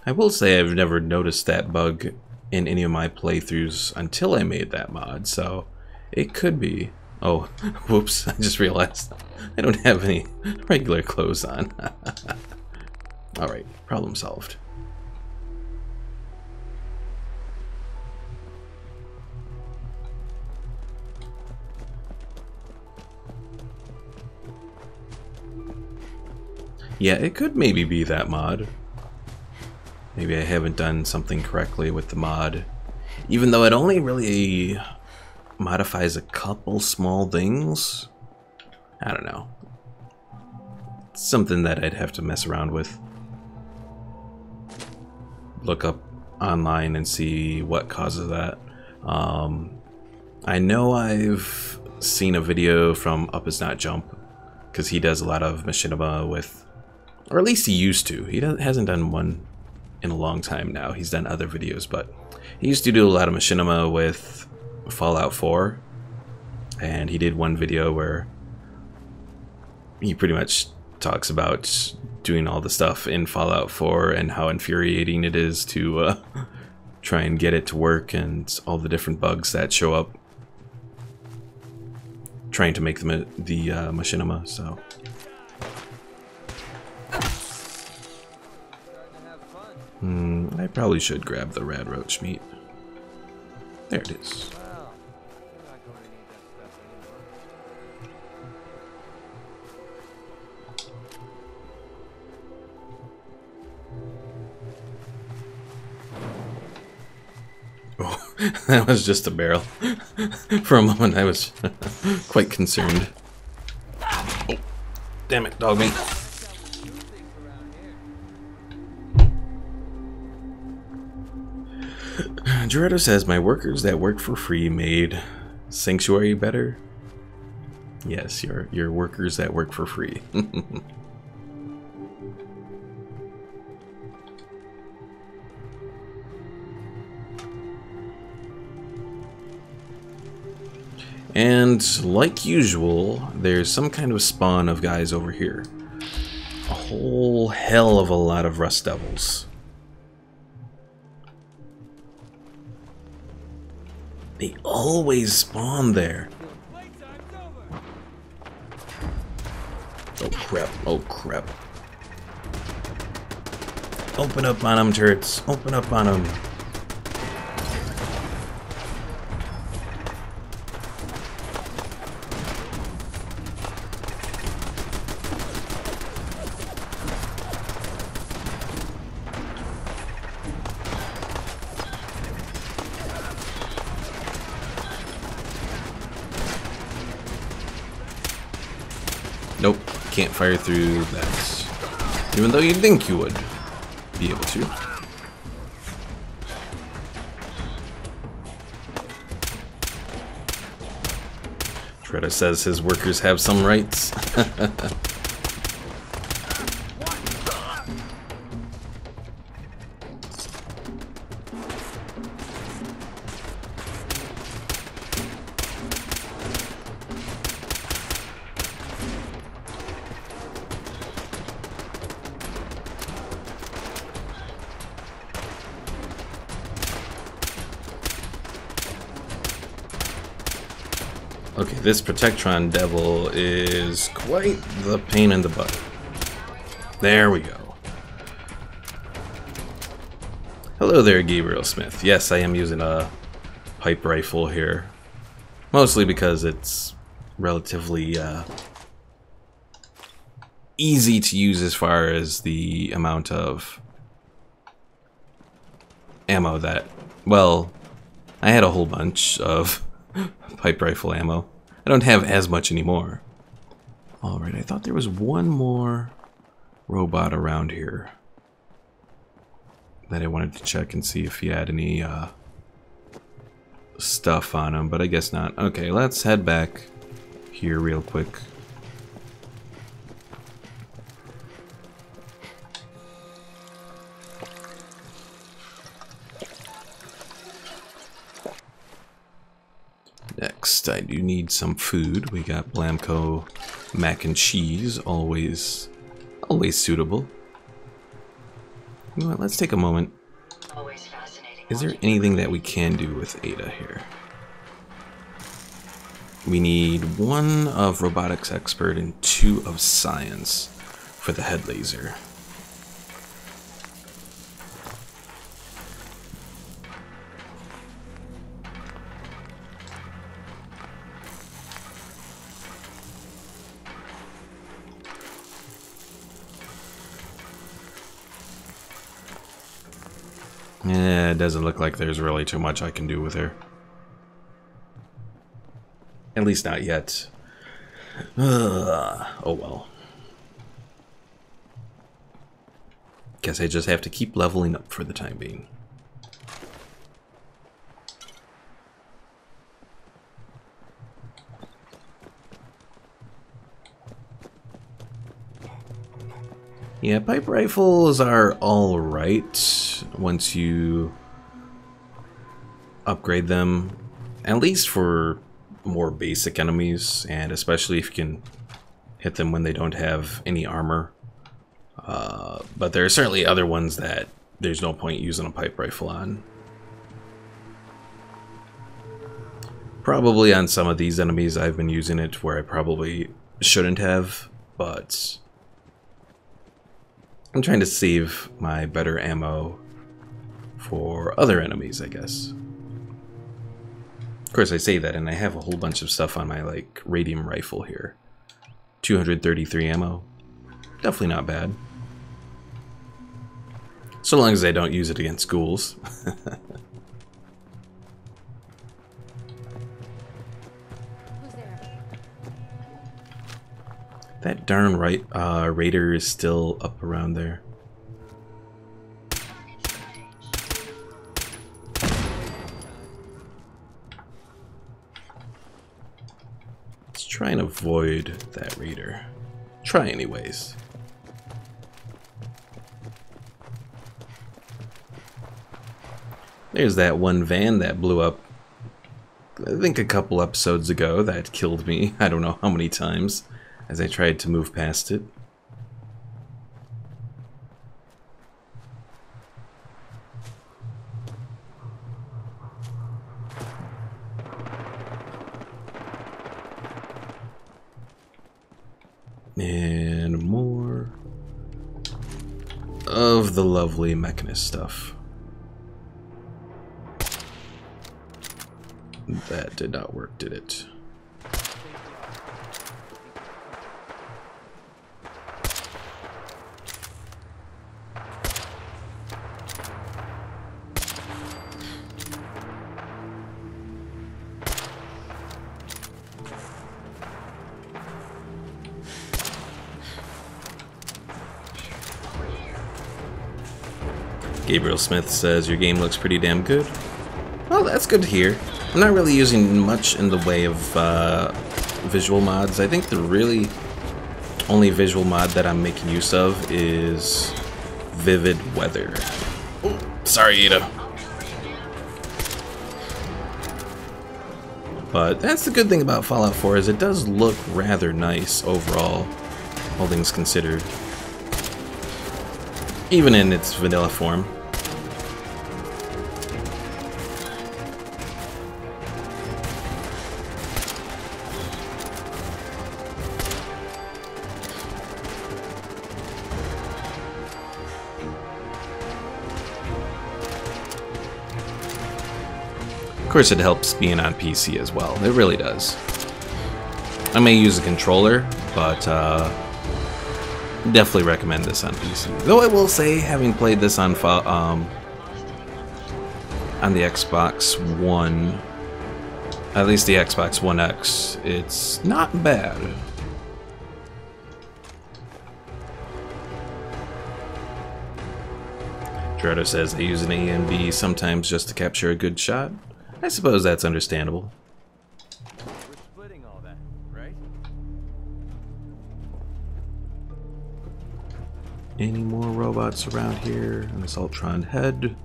I will say I've never noticed that bug in any of my playthroughs until I made that mod, so it could be. Oh, whoops, I just realized I don't have any regular clothes on. Alright, problem solved. Yeah, it could maybe be that mod. Maybe I haven't done something correctly with the mod. Even though it only really modifies a couple small things. I don't know. It's something that I'd have to mess around with. Look up online and see what causes that. I know I've seen a video from Up Is Not Jump, because he does a lot of machinima with, or at least he used to. He hasn't done one in a long time now. He's done other videos, but he used to do a lot of machinima with Fallout 4, and he did one video where he pretty much talks about doing all the stuff in Fallout 4 and how infuriating it is to try and get it to work, and all the different bugs that show up trying to make the machinima. So I probably should grab the rad roach meat. There it is. Oh, that was just a barrel. For a moment I was quite concerned. Oh, damn it, dog meat. Gerardo says, my workers that work for free made Sanctuary better. Yes, your workers that work for free. And like usual, there's some kind of spawn of guys over here. A whole hell of a lot of Rust Devils. They always spawn there. Oh crap, oh crap. Open up on them, turrets. Open up on them. Nope, can't fire through that. Even though you'd think you would be able to. Shredder says his workers have some rights. Okay, this Protectron Devil is quite the pain in the butt. There we go. Hello there, Gabriel Smith. Yes, I am using a pipe rifle here. Mostly because it's relatively easy to use as far as the amount of ammo that... Well, I had a whole bunch of pipe rifle ammo. I don't have as much anymore. Alright, I thought there was one more robot around here that I wanted to check and see if he had any stuff on him, but I guess not. Okay, let's head back here real quick. Next. Next, I do need some food. We got Blamco mac and cheese, always suitable. You know what, let's take a moment. Always fascinating. Is there anything that we can do with Ada here? We need 1 of robotics expert and 2 of science for the head laser. Yeah, it doesn't look like there's really too much I can do with her. At least not yet. Oh well. Guess I just have to keep leveling up for the time being. Yeah, pipe rifles are alright once you upgrade them, at least for more basic enemies, and especially if you can hit them when they don't have any armor. But there are certainly other ones that there's no point using a pipe rifle on. Probably on some of these enemies I've been using it where I probably shouldn't have, but I'm trying to save my better ammo for other enemies, I guess. Of course, I say that, and I have a whole bunch of stuff on my, like, radium rifle here. 233 ammo. Definitely not bad. So long as I don't use it against ghouls. That darn right raider is still up around there. Let's try and avoid that raider. Try anyways. There's that one van that blew up, I think a couple episodes ago, that killed me. I don't know how many times as I tried to move past it. And more of the lovely Mechanist stuff. That did not work, did it? Gabriel Smith says your game looks pretty damn good. Well, that's good to hear. I'm not really using much in the way of visual mods. I think the really only visual mod that I'm making use of is Vivid Weather. Oh, sorry, Ada. But that's the good thing about Fallout 4 is it does look rather nice overall, all things considered. Even in its vanilla form. Of course, it helps being on PC as well. It really does. I may use a controller, but definitely recommend this on PC. Though I will say, having played this on the Xbox One, at least the Xbox One X, it's not bad. Gerardo says I use an A and B sometimes just to capture a good shot. I suppose that's understandable. We're splitting all that, right? Any more robots around here? An Assaultron head.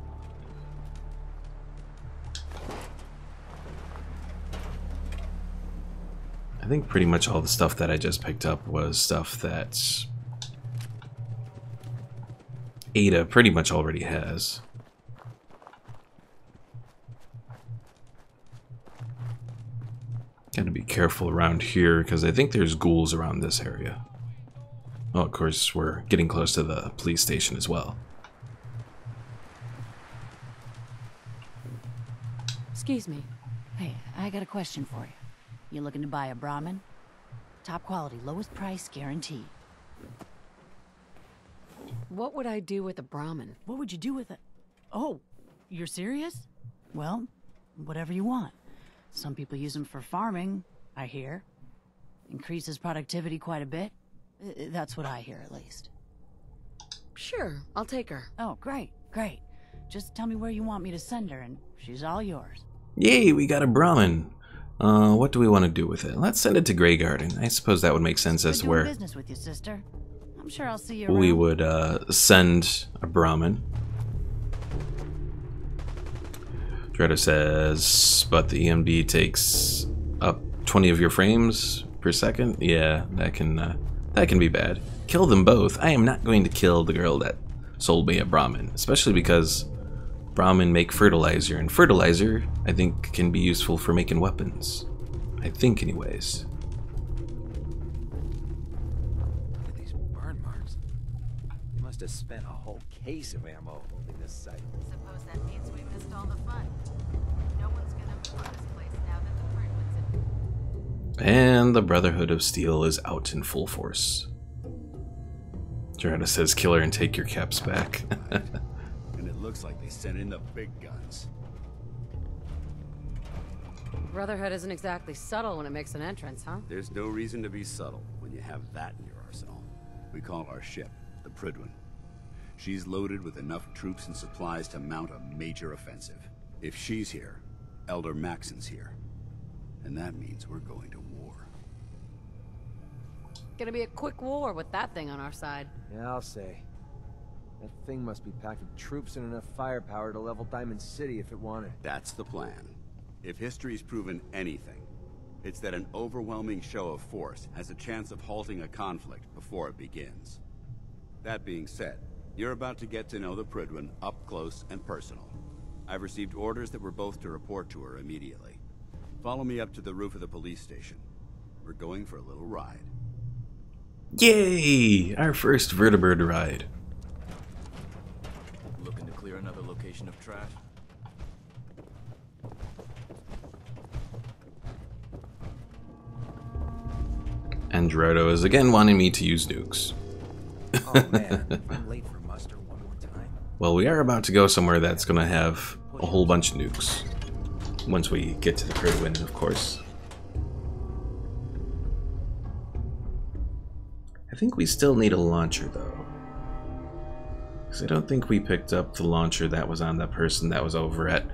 I think pretty much all the stuff that I just picked up was stuff that Ada pretty much already has. Gotta be careful around here because I think there's ghouls around this area. Oh, of course, we're getting close to the police station as well. Excuse me. Hey, I got a question for you. You looking to buy a Brahmin? Top quality, lowest price, guaranteed. What would I do with a Brahmin? What would you do with it? Oh, you're serious? Well, whatever you want. Some people use them for farming, I hear. Increases productivity quite a bit. That's what I hear, at least. Sure, I'll take her. Oh, great, great. Just tell me where you want me to send her, and she's all yours. Yay, we got a Brahmin. What do we want to do with it? Let's send it to Grey Garden. I suppose that would make sense as to where business with you, sister. I'm sure I'll see you we around. would send a Brahmin. Dredo says, but the EMD takes up 20 of your frames per second. Yeah, that can be bad. Kill them both. I am not going to kill the girl that sold me a Brahmin, especially because Brahmin make fertilizer, and fertilizer, I think, can be useful for making weapons. I think, anyways. Look at these burn marks. They must have spent a whole case of ammo holding this site. Suppose that means we missed all the fun. No one's gonna move this place now that the Brotherhood's in. And the Brotherhood of Steel is out in full force. Gerardo says, kill her and take your caps back. And it looks like they sent in the big guns. Brotherhood isn't exactly subtle when it makes an entrance, huh? There's no reason to be subtle when you have that in your arsenal. We call our ship the Prydwen. She's loaded with enough troops and supplies to mount a major offensive. If she's here, Elder Maxon's here. And that means we're going to war. Gonna be a quick war with that thing on our side. Yeah, I'll say. That thing must be packed with troops and enough firepower to level Diamond City if it wanted. That's the plan. If history's proven anything, it's that an overwhelming show of force has a chance of halting a conflict before it begins. That being said, you're about to get to know the Prydwen up close and personal. I've received orders that we're both to report to her immediately. Follow me up to the roof of the police station. We're going for a little ride. Yay! Our first vertibird ride. Looking to clear another location of trash? And Gerardo is again wanting me to use nukes. Oh man, I'm late for muster one more time. Well, we are about to go somewhere that's going to have a whole bunch of nukes. Once we get to the Prydwen, of course. I think we still need a launcher, though. Because I don't think we picked up the launcher that was on that person that was over at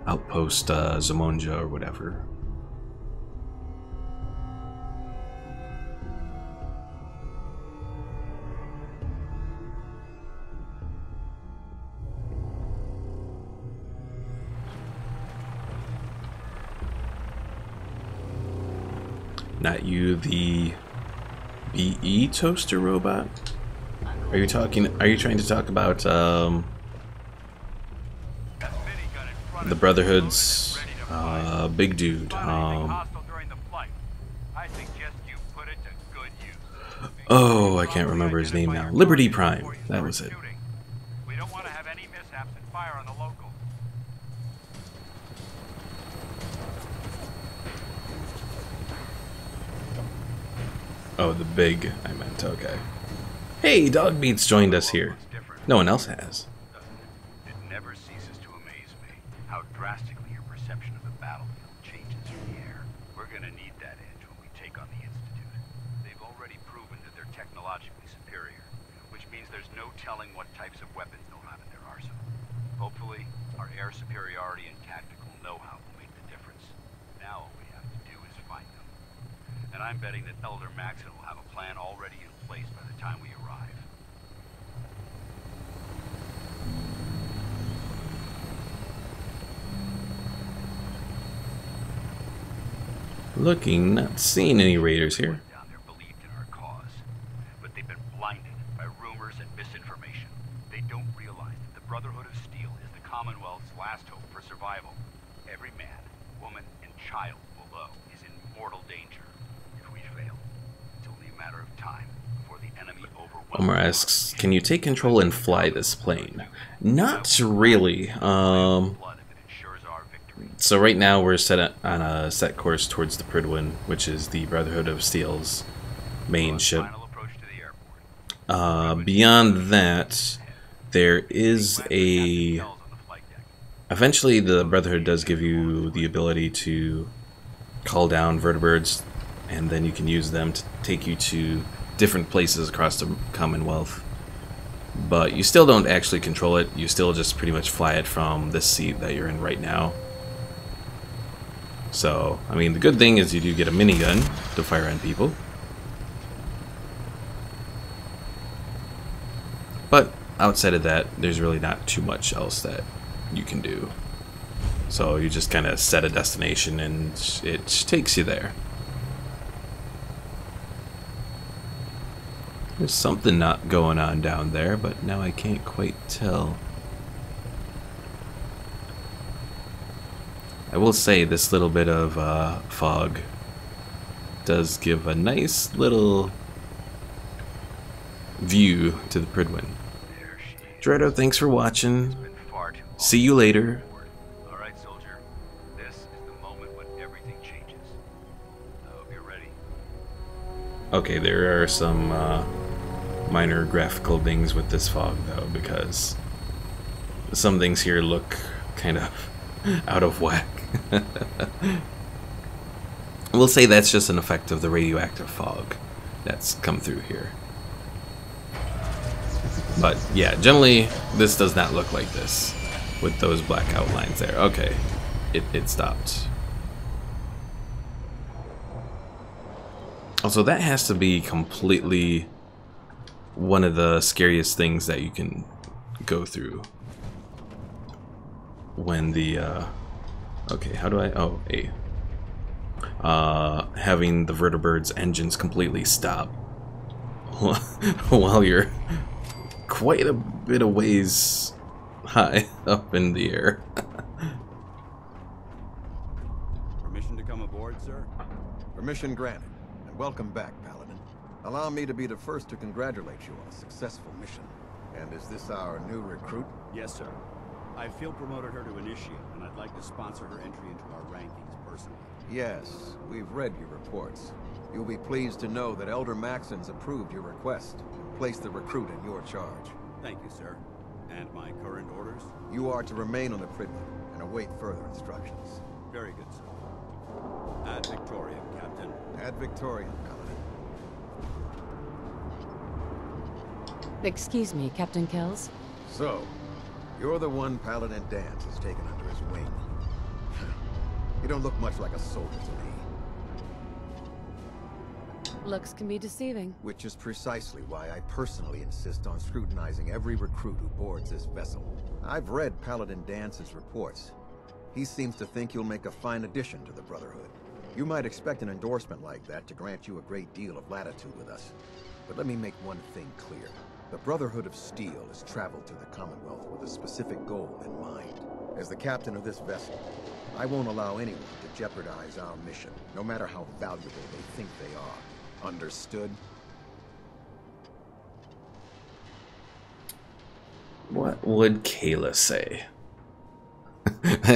Outpost Zamonja or whatever. Not you, the BE toaster robot? Are you trying to talk about the Brotherhood's big dude? Oh, I can't remember his name now. Liberty Prime. That was it. We don't want to have any mishaps and fire on the locals. Oh, the big, I meant, okay. Hey, Dogmeat's joined us here. No one else has. It never ceases to amaze me how drastically your perception of the battlefield changes in the air. We're gonna need that edge when we take on the Institute. They've already proven that they're technologically superior, which means there's no telling what types of weapons they'll have in their arsenal. Hopefully, our air superiority and tactical know-how will make the difference. Now all we have to do is find them. And I'm betting that Elder Maxon will have a plan already in place by the time we arrive. Looking, not seeing any raiders here. Down there believed in our cause, but they've been blinded by rumors and misinformation. They don't realize that the Brotherhood of Steel is the Commonwealth's last hope for survival. Every man, woman, and child below is in mortal danger. If we fail, it's only a matter of time before the enemy overwhelms. Omar asks, can you take control and fly this plane? Not really. So right now we're set on a set course towards the Prydwen, which is the Brotherhood of Steel's main ship. Beyond that, there is a... Eventually the Brotherhood does give you the ability to call down vertibirds, and then you can use them to take you to different places across the Commonwealth. But you still don't actually control it, you still just pretty much fly it from this seat that you're in right now. So, I mean, the good thing is you do get a minigun to fire on people. But outside of that, there's really not too much else that you can do. So you just kind of set a destination and it takes you there. There's something not going on down there, but now I can't quite tell. I will say this little bit of fog does give a nice little view to the Prydwen. Dredo, thanks for watching. See you later. Alright, soldier. This is the moment when everything changes. I hope you're ready. Okay, there are some minor graphical things with this fog, though, because some things here look kind of out of whack. We'll say that's just an effect of the radioactive fog that's come through here. But yeah, generally this does not look like this with those black outlines there. Okay, it stopped. Also, that has to be completely one of the scariest things that you can go through when the okay, how do I... Oh, A. Having the vertibird's engines completely stop while you're quite a bit of ways high up in the air. Permission to come aboard, sir? Permission granted, and welcome back, Paladin. Allow me to be the first to congratulate you on a successful mission. And is this our new recruit? Yes, sir. I field promoted her to initiate, and I'd like to sponsor her entry into our rankings personally. Yes, we've read your reports. You'll be pleased to know that Elder Maxon's approved your request and placed the recruit in your charge. Thank you, sir. And my current orders? You are to remain on the Prydwen and await further instructions. Very good, sir. Ad Victoriam, Captain. Ad Victoriam, Paladin. Excuse me, Captain Kells. So, you're the one Paladin Danse has taken under his wing. You don't look much like a soldier to me. Looks can be deceiving. Which is precisely why I personally insist on scrutinizing every recruit who boards this vessel. I've read Paladin Danse's reports. He seems to think you'll make a fine addition to the Brotherhood. You might expect an endorsement like that to grant you a great deal of latitude with us. But let me make one thing clear. The Brotherhood of Steel has traveled to the Commonwealth with a specific goal in mind. As the captain of this vessel, I won't allow anyone to jeopardize our mission, no matter how valuable they think they are. Understood? What would Kayla say?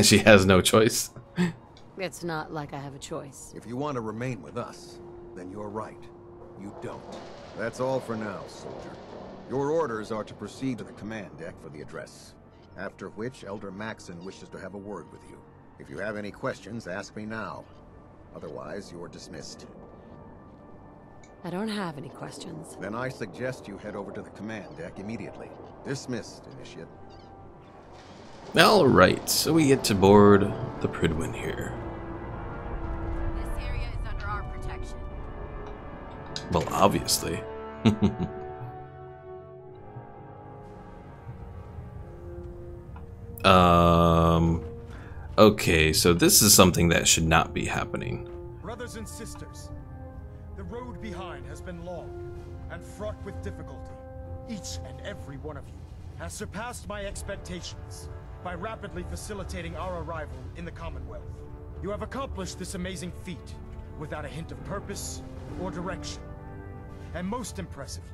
She has no choice. It's not like I have a choice. If you want to remain with us, then you're right. You don't. That's all for now, soldier. Your orders are to proceed to the command deck for the address. After which, Elder Maxon wishes to have a word with you. If you have any questions, ask me now. Otherwise, you're dismissed. I don't have any questions. Then I suggest you head over to the command deck immediately. Dismissed, Initiate. Alright, so we get to board the Prydwen here. This area is under our protection. Well, obviously. Okay, so this is something that should not be happening. Brothers and sisters, the road behind has been long and fraught with difficulty. Each and every one of you has surpassed my expectations by rapidly facilitating our arrival in the Commonwealth. You have accomplished this amazing feat without a hint of purpose or direction. And most impressively,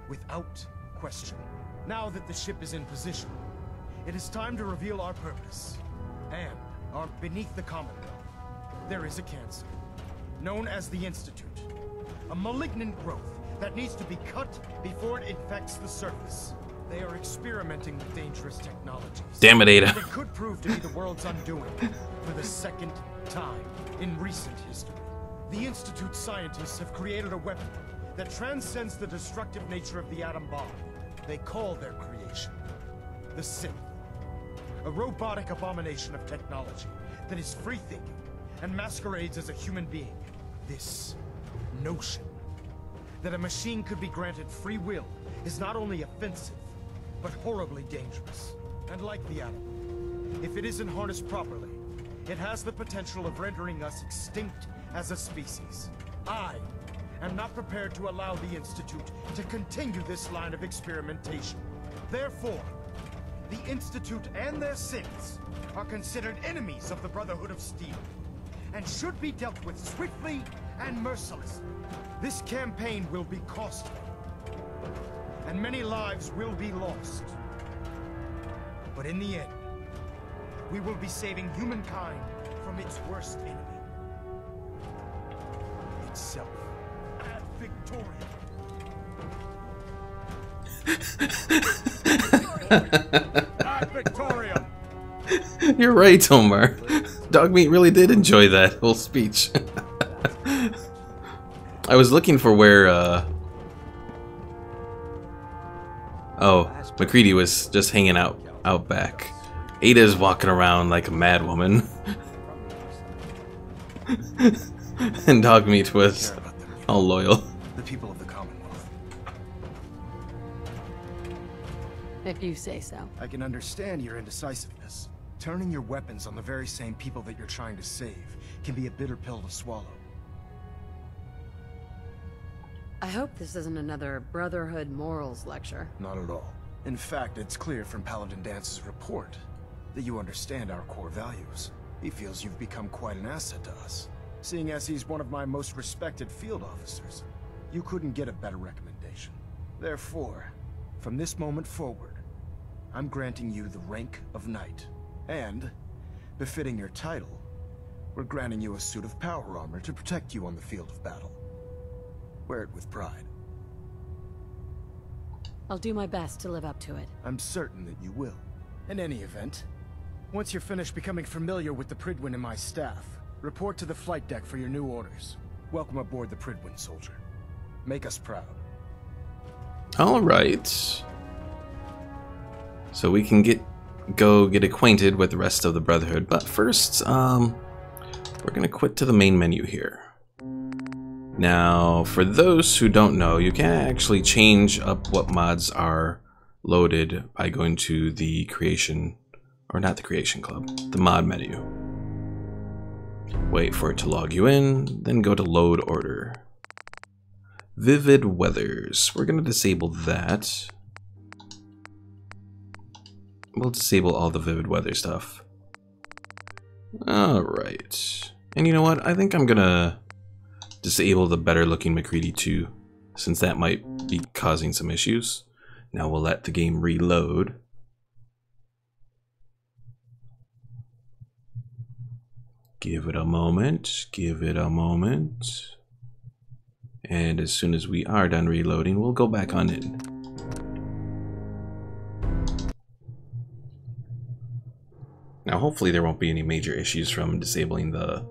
without question. Now that the ship is in position, it is time to reveal our purpose. And beneath the Commonwealth, there is a cancer, known as the Institute. A malignant growth that needs to be cut before it infects the surface. They are experimenting with dangerous technologies. Damn it, Ada. It could prove to be the world's undoing for the second time in recent history. The Institute scientists have created a weapon that transcends the destructive nature of the atom bomb. They call their creation the Sith. A robotic abomination of technology that is free-thinking and masquerades as a human being. This notion that a machine could be granted free will is not only offensive, but horribly dangerous. And like the atom, if it isn't harnessed properly, it has the potential of rendering us extinct as a species. I am not prepared to allow the Institute to continue this line of experimentation. Therefore, the Institute and their sins are considered enemies of the Brotherhood of Steel, and should be dealt with swiftly and mercilessly. This campaign will be costly, and many lives will be lost. But in the end, we will be saving humankind from its worst enemy. Itself. Ad Victoriam! Ad Victoriam! You're right, Omar. Dogmeat really did enjoy that whole speech. I was looking for where, oh, MacCready was just hanging out back. Ada's walking around like a mad woman. And Dogmeat was all loyal. The people of the Commonwealth. If you say so. I can understand your indecisiveness. Turning your weapons on the very same people that you're trying to save can be a bitter pill to swallow. I hope this isn't another Brotherhood morals lecture. Not at all. In fact, it's clear from Paladin Danse's report that you understand our core values. He feels you've become quite an asset to us. Seeing as he's one of my most respected field officers, you couldn't get a better recommendation. Therefore, from this moment forward, I'm granting you the rank of Knight. And, befitting your title, we're granting you a suit of power armor to protect you on the field of battle. Wear it with pride. I'll do my best to live up to it. I'm certain that you will. In any event, once you're finished becoming familiar with the Pridwin and my staff, report to the flight deck for your new orders. Welcome aboard the Pridwin, soldier. Make us proud. Alright. So we can go get acquainted with the rest of the Brotherhood, but first, we're gonna quit to the main menu here. Now, for those who don't know, you can actually change up what mods are loaded by going to the creation, or not the creation club, the mod menu. Wait for it to log you in, then go to load order. Vivid weathers, we're gonna disable that. We'll disable all the vivid weather stuff. Alright. And you know what? I think I'm gonna disable the better looking MacCready too, since that might be causing some issues. Now we'll let the game reload. Give it a moment. Give it a moment. And as soon as we are done reloading, we'll go back on in. Now hopefully there won't be any major issues from disabling the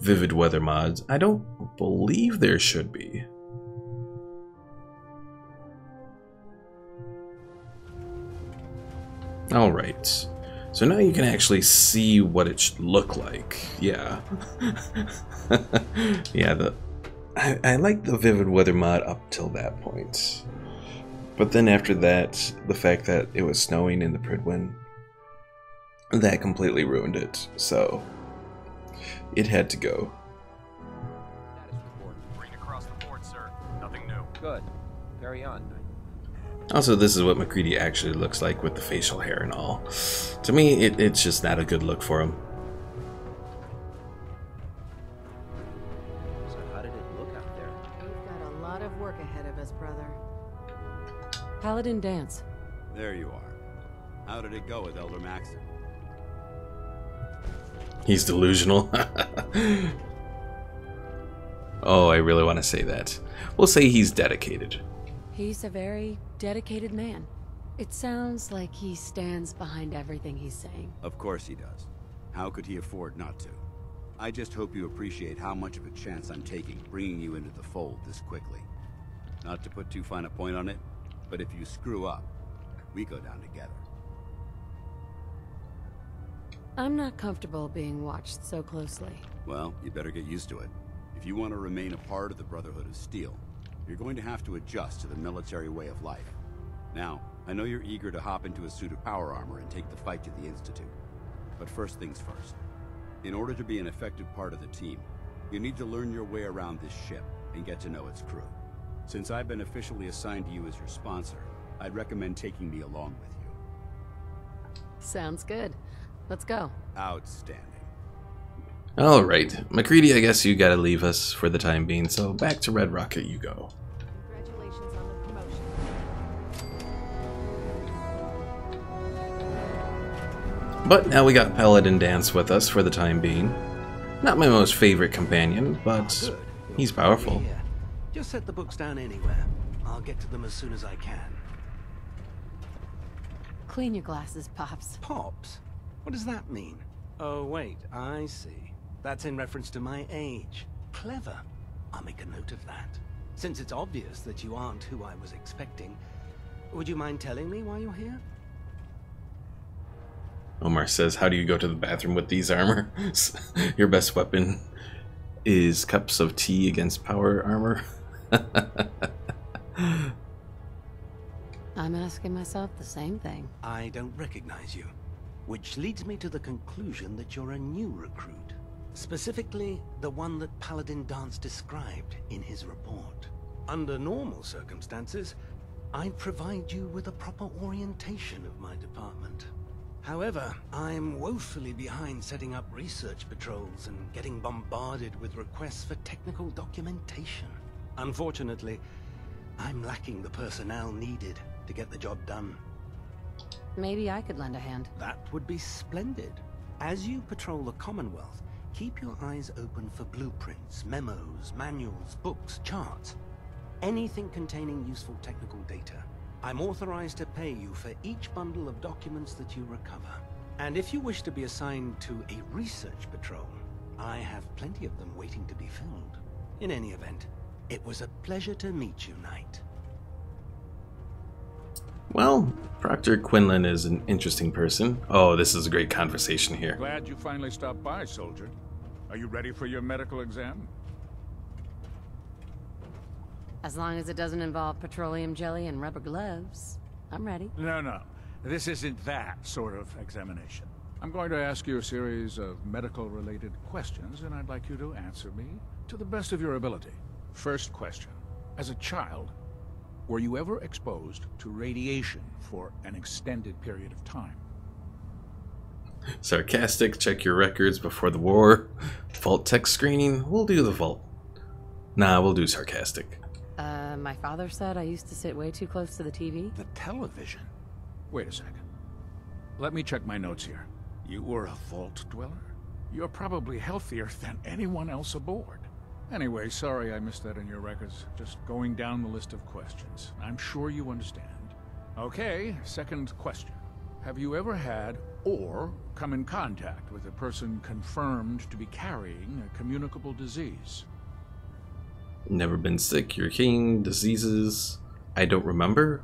vivid weather mods. I don't believe there should be. Alright. So now you can actually see what it should look like. Yeah. Yeah, I like the vivid weather mod up till that point. But then after that, the fact that it was snowing in the Pridwin, that completely ruined it. So it had to go. but carry on. Also, this is what MacReady actually looks like with the facial hair and all. To me, it's just not a good look for him. So how did it look out there? We've got a lot of work ahead of us, brother. Paladin Danse. There you are. How did it go with Elder Maxon? He's delusional. Oh, I really want to say that. We'll say he's dedicated. He's a very dedicated man. It sounds like he stands behind everything he's saying. Of course he does. How could he afford not to? I just hope you appreciate how much of a chance I'm taking bringing you into the fold this quickly. Not to put too fine a point on it, but if you screw up, we go down together. I'm not comfortable being watched so closely. Well, you better get used to it. If you want to remain a part of the Brotherhood of Steel, you're going to have to adjust to the military way of life. Now, I know you're eager to hop into a suit of power armor and take the fight to the Institute. But first things first. In order to be an effective part of the team, you need to learn your way around this ship and get to know its crew. Since I've been officially assigned to you as your sponsor, I'd recommend taking me along with you. Sounds good. Let's go. Outstanding. Alright, MacReady, I guess you gotta leave us for the time being, so back to Red Rocket you go. Congratulations on the promotion. But now we got Paladin Danse with us for the time being. Not my most favorite companion, but he's powerful. Yeah. Just set the books down anywhere. I'll get to them as soon as I can. Clean your glasses, Pops. Pops? What does that mean? Oh, wait, I see. That's in reference to my age. Clever. I'll make a note of that. Since it's obvious that you aren't who I was expecting, would you mind telling me why you're here? Omar says, how do you go to the bathroom with these armor? Your best weapon is cups of tea against power armor. I'm asking myself the same thing. I don't recognize you. Which leads me to the conclusion that you're a new recruit. Specifically, the one that Paladin Danse described in his report. Under normal circumstances, I'd provide you with a proper orientation of my department. However, I'm woefully behind setting up research patrols and getting bombarded with requests for technical documentation. Unfortunately, I'm lacking the personnel needed to get the job done. Maybe I could lend a hand. That would be splendid. As you patrol the Commonwealth, keep your eyes open for blueprints, memos, manuals, books, charts. Anything containing useful technical data. I'm authorized to pay you for each bundle of documents that you recover. And if you wish to be assigned to a research patrol, I have plenty of them waiting to be filled. In any event, it was a pleasure to meet you, Knight. Well, Proctor Quinlan is an interesting person. Oh, this is a great conversation here. Glad you finally stopped by, soldier. Are you ready for your medical exam? As long as it doesn't involve petroleum jelly and rubber gloves, I'm ready. No. This isn't that sort of examination. I'm going to ask you a series of medical-related questions, and I'd like you to answer me to the best of your ability. First question. As a child, were you ever exposed to radiation for an extended period of time? Sarcastic, check your records before the war. Vault tech screening, we'll do the vault. Nah, we'll do sarcastic. My father said I used to sit way too close to the TV. The television? Wait a second. Let me check my notes here. You were a vault dweller? You're probably healthier than anyone else aboard. Anyway, sorry I missed that in your records. Just going down the list of questions. I'm sure you understand. Okay, second question. Have you ever had or come in contact with a person confirmed to be carrying a communicable disease? Never been sick, you're king, diseases. I don't remember.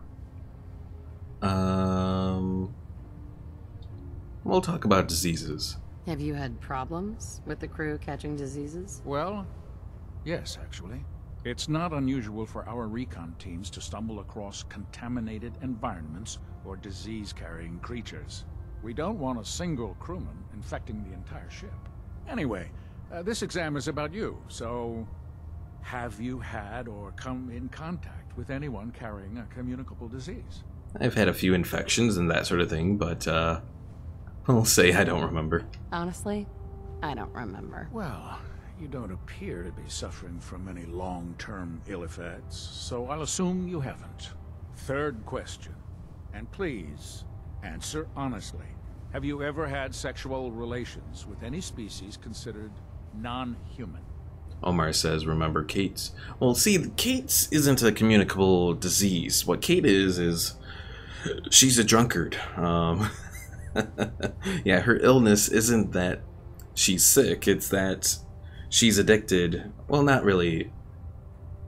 We'll talk about diseases. Have you had problems with the crew catching diseases? Well, yes, actually. It's not unusual for our recon teams to stumble across contaminated environments or disease-carrying creatures. We don't want a single crewman infecting the entire ship. Anyway, this exam is about you, so have you had or come in contact with anyone carrying a communicable disease? I've had a few infections and that sort of thing, but I'll say I don't remember. Honestly, I don't remember. Well, you don't appear to be suffering from any long-term ill effects, so I'll assume you haven't. Third question, and please, answer honestly. Have you ever had sexual relations with any species considered non-human? Omar says, remember Kate's. Well, see, Kate's isn't a communicable disease. What Kate is she's a drunkard. Yeah, her illness isn't that she's sick, it's that she's addicted. Well, not really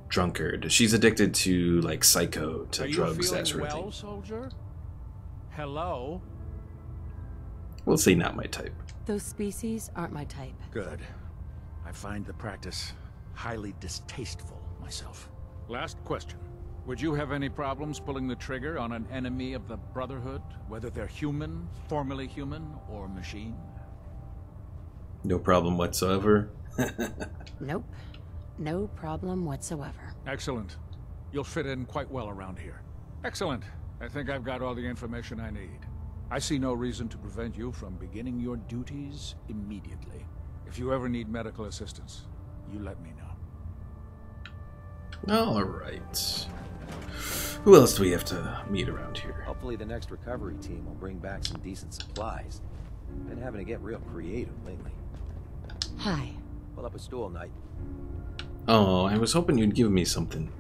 drunkard. She's addicted to, like, psycho, to drugs, that sort of thing. Are you feeling well, soldier? Hello? We'll say not my type. Those species aren't my type. Good. I find the practice highly distasteful myself. Last question. Would you have any problems pulling the trigger on an enemy of the Brotherhood, whether they're human, formerly human, or machine? No problem whatsoever. Nope. No problem whatsoever. Excellent. You'll fit in quite well around here. Excellent. I think I've got all the information I need. I see no reason to prevent you from beginning your duties immediately. If you ever need medical assistance, you let me know. Alright. Who else do we have to meet around here? Hopefully the next recovery team will bring back some decent supplies. Been having to get real creative lately. Hi. Pull up a stool, Knight. Oh, I was hoping you'd give me something.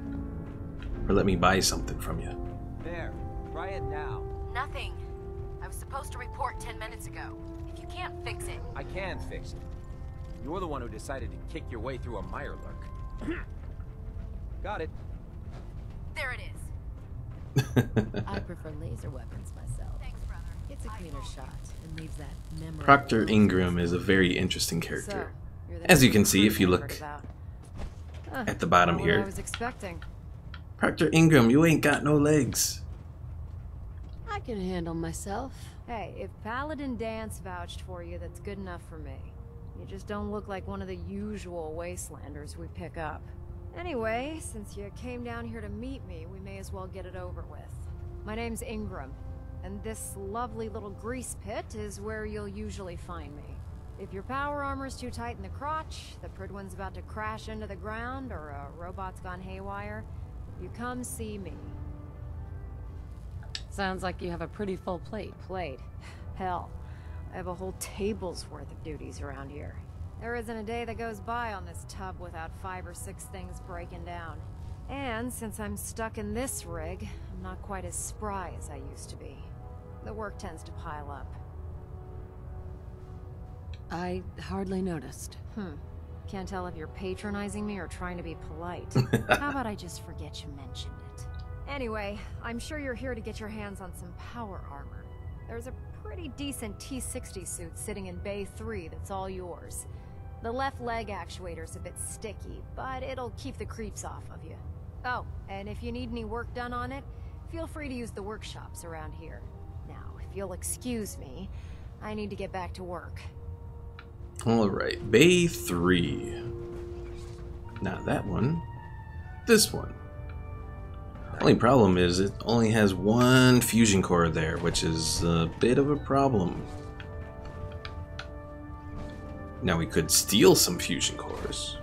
Or let me buy something from you. There. Try it now. Nothing. I was supposed to report 10 minutes ago. If you can't fix it... I can fix it. You're the one who decided to kick your way through a Mirelurk. Got it. There it is. I prefer laser weapons myself. Thanks, brother. It's a cleaner shot and leaves that memory. Proctor Ingram is a very interesting character. As you can see if you look at the bottom here. I was expecting. Proctor Ingram, you ain't got no legs. I can handle myself. Hey, if Paladin Danse vouched for you, that's good enough for me. You just don't look like one of the usual Wastelanders we pick up. Anyway, since you came down here to meet me, we may as well get it over with. My name's Ingram, and this lovely little grease pit is where you'll usually find me. If your power armor's too tight in the crotch, the Pridwin's about to crash into the ground, or a robot's gone haywire, you come see me. Sounds like you have a pretty full plate. Plate? Hell, I have a whole table's worth of duties around here. There isn't a day that goes by on this tub without 5 or 6 things breaking down. And since I'm stuck in this rig, I'm not quite as spry as I used to be. The work tends to pile up. I hardly noticed. Can't tell if you're patronizing me or trying to be polite. How about I just forget you mentioned it? Anyway, I'm sure you're here to get your hands on some power armor. There's a pretty decent T-60 suit sitting in Bay 3 that's all yours. The left leg actuator's a bit sticky, but it'll keep the creeps off of you. Oh, and if you need any work done on it, feel free to use the workshops around here. Now, if you'll excuse me, I need to get back to work. Alright, Bay 3. Not that one. This one. Only problem is it only has one fusion core there, which is a bit of a problem. Now we could steal some fusion cores,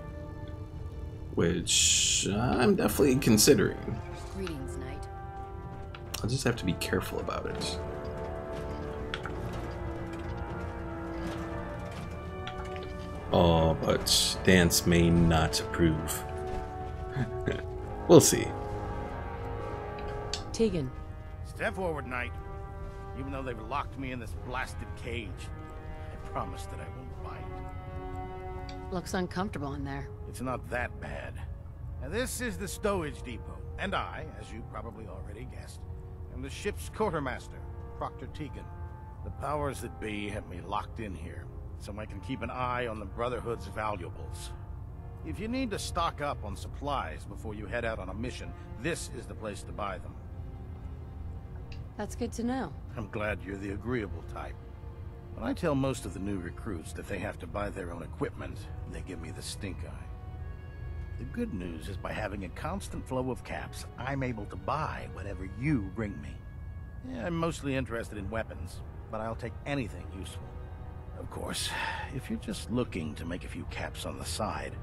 which I'm definitely considering. Greetings, Knight. I'll just have to be careful about it. Oh, but Danse may not approve. We'll see. Tegan. Step forward, Knight. Even though they've locked me in this blasted cage, I promise that I won't bite. Looks uncomfortable in there. It's not that bad. Now, this is the stowage depot, and I, as you probably already guessed, am the ship's quartermaster, Proctor Tegan. The powers that be have me locked in here, so I can keep an eye on the Brotherhood's valuables. If you need to stock up on supplies before you head out on a mission, this is the place to buy them. That's good to know. I'm glad you're the agreeable type. When I tell most of the new recruits that they have to buy their own equipment, they give me the stink eye. The good news is by having a constant flow of caps, I'm able to buy whatever you bring me. Yeah, I'm mostly interested in weapons, but I'll take anything useful. Of course, if you're just looking to make a few caps on the side,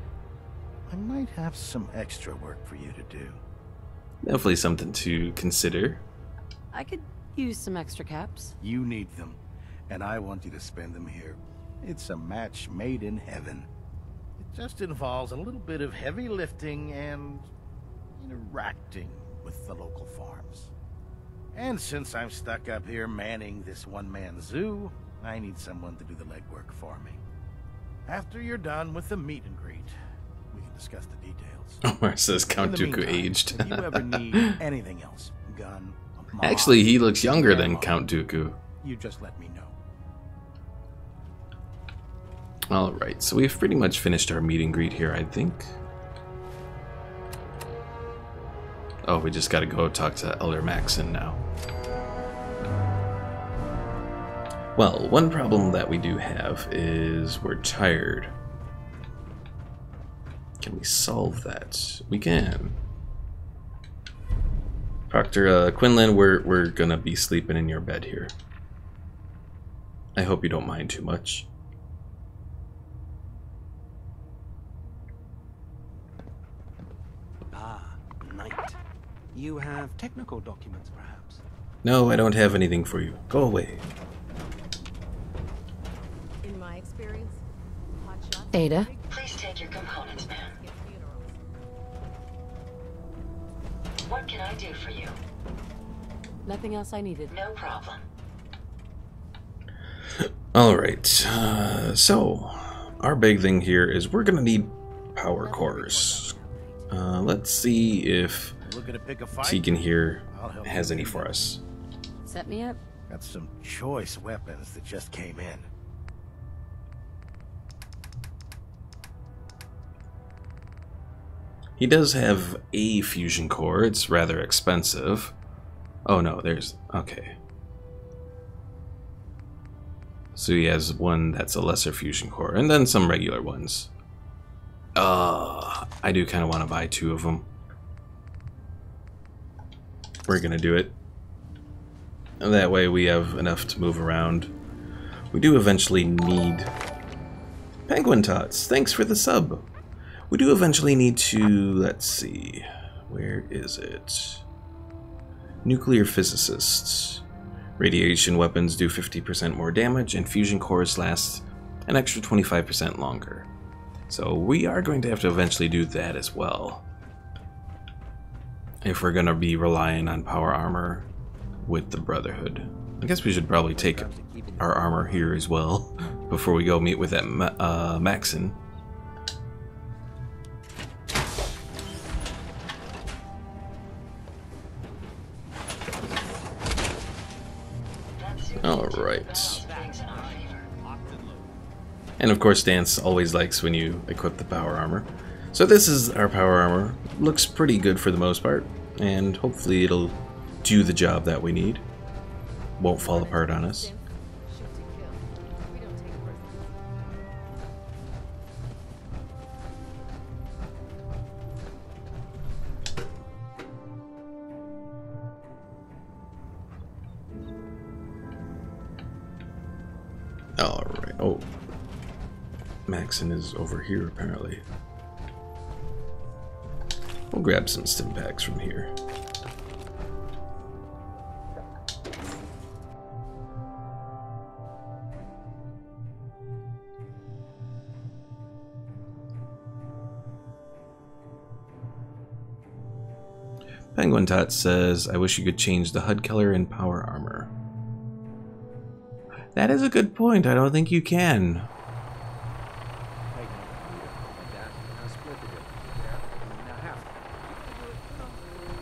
I might have some extra work for you to do. Definitely something to consider. I could use some extra caps. You need them, and I want you to spend them here. It's a match made in heaven. It just involves a little bit of heavy lifting and interacting with the local farms. And since I'm stuck up here manning this one-man zoo, I need someone to do the legwork for me. After you're done with the meet and greet, we can discuss the details. Where it says Count Dooku aged. If you ever need anything else, gun, a mod, Actually, he looks younger than Count Dooku. you just let me know. Alright, so we've pretty much finished our meet and greet here, I think. Oh, we just gotta go talk to Elder Maxon now. Well, one problem that we do have is we're tired. Can we solve that? We can. Proctor Quinlan, we're gonna be sleeping in your bed here. I hope you don't mind too much. Knight. You have technical documents, perhaps? No, I don't have anything for you. Go away. In my experience, hotshot. Ada. Please take your components, man. What can I do for you? Nothing else I needed. No problem. Alright, so our big thing here is we're gonna need power cores. Let's see if Tegan here has any for us. Set me up. Got some choice weapons that just came in. He does have a fusion core. It's rather expensive. Oh no, there's... okay. So he has one that's a lesser fusion core, and then some regular ones. I do kind of want to buy 2 of them. We're gonna do it. And that way we have enough to move around. We do eventually need... Penguin Tots, thanks for the sub! We do eventually need to... let's see... where is it? Nuclear physicists. Radiation weapons do 50% more damage, and fusion cores last an extra 25% longer. So we are going to have to eventually do that as well, if we're going to be relying on power armor with the Brotherhood. I guess we should probably take our armor here as well before we go meet with that Maxon. Alright. And of course Danse always likes when you equip the power armor. So this is our power armor. Looks pretty good for the most part, and hopefully it'll do the job that we need. Won't fall apart on us. Alright, oh. Maxon is over here apparently. We'll grab some stim packs from here. Penguin Tot says, I wish you could change the HUD color and power armor. That is a good point. I don't think you can.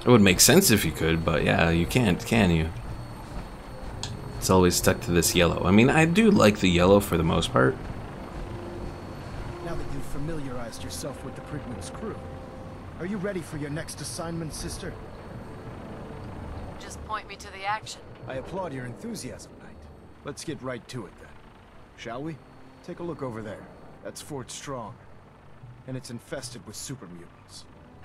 It would make sense if you could, but yeah, you can't, can you? It's always stuck to this yellow. I mean, I do like the yellow for the most part. Now that you've familiarized yourself with the Prigman's crew, are you ready for your next assignment, sister? Just point me to the action. I applaud your enthusiasm, Knight. Let's get right to it then. Shall we? Take a look over there. That's Fort Strong. And it's infested with super mutants.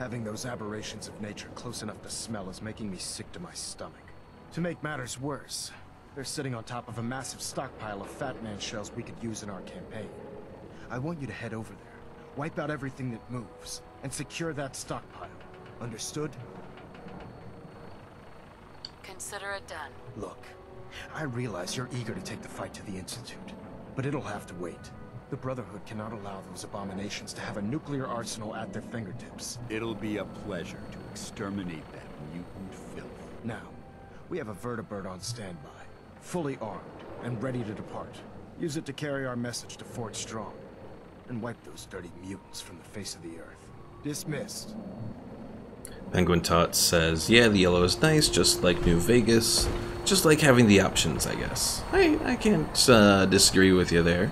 Having those aberrations of nature close enough to smell is making me sick to my stomach. To make matters worse, they're sitting on top of a massive stockpile of Fat Man shells we could use in our campaign. I want you to head over there, wipe out everything that moves, and secure that stockpile. Understood? Consider it done. Look, I realize you're eager to take the fight to the Institute, but it'll have to wait. The Brotherhood cannot allow those abominations to have a nuclear arsenal at their fingertips. It'll be a pleasure to exterminate that mutant filth. Now, we have a vertibird on standby, fully armed and ready to depart. Use it to carry our message to Fort Strong, and wipe those dirty mutants from the face of the earth. Dismissed. Penguin Tots says, yeah, the yellow is nice, just like New Vegas. Just like having the options, I guess. I can't disagree with you there.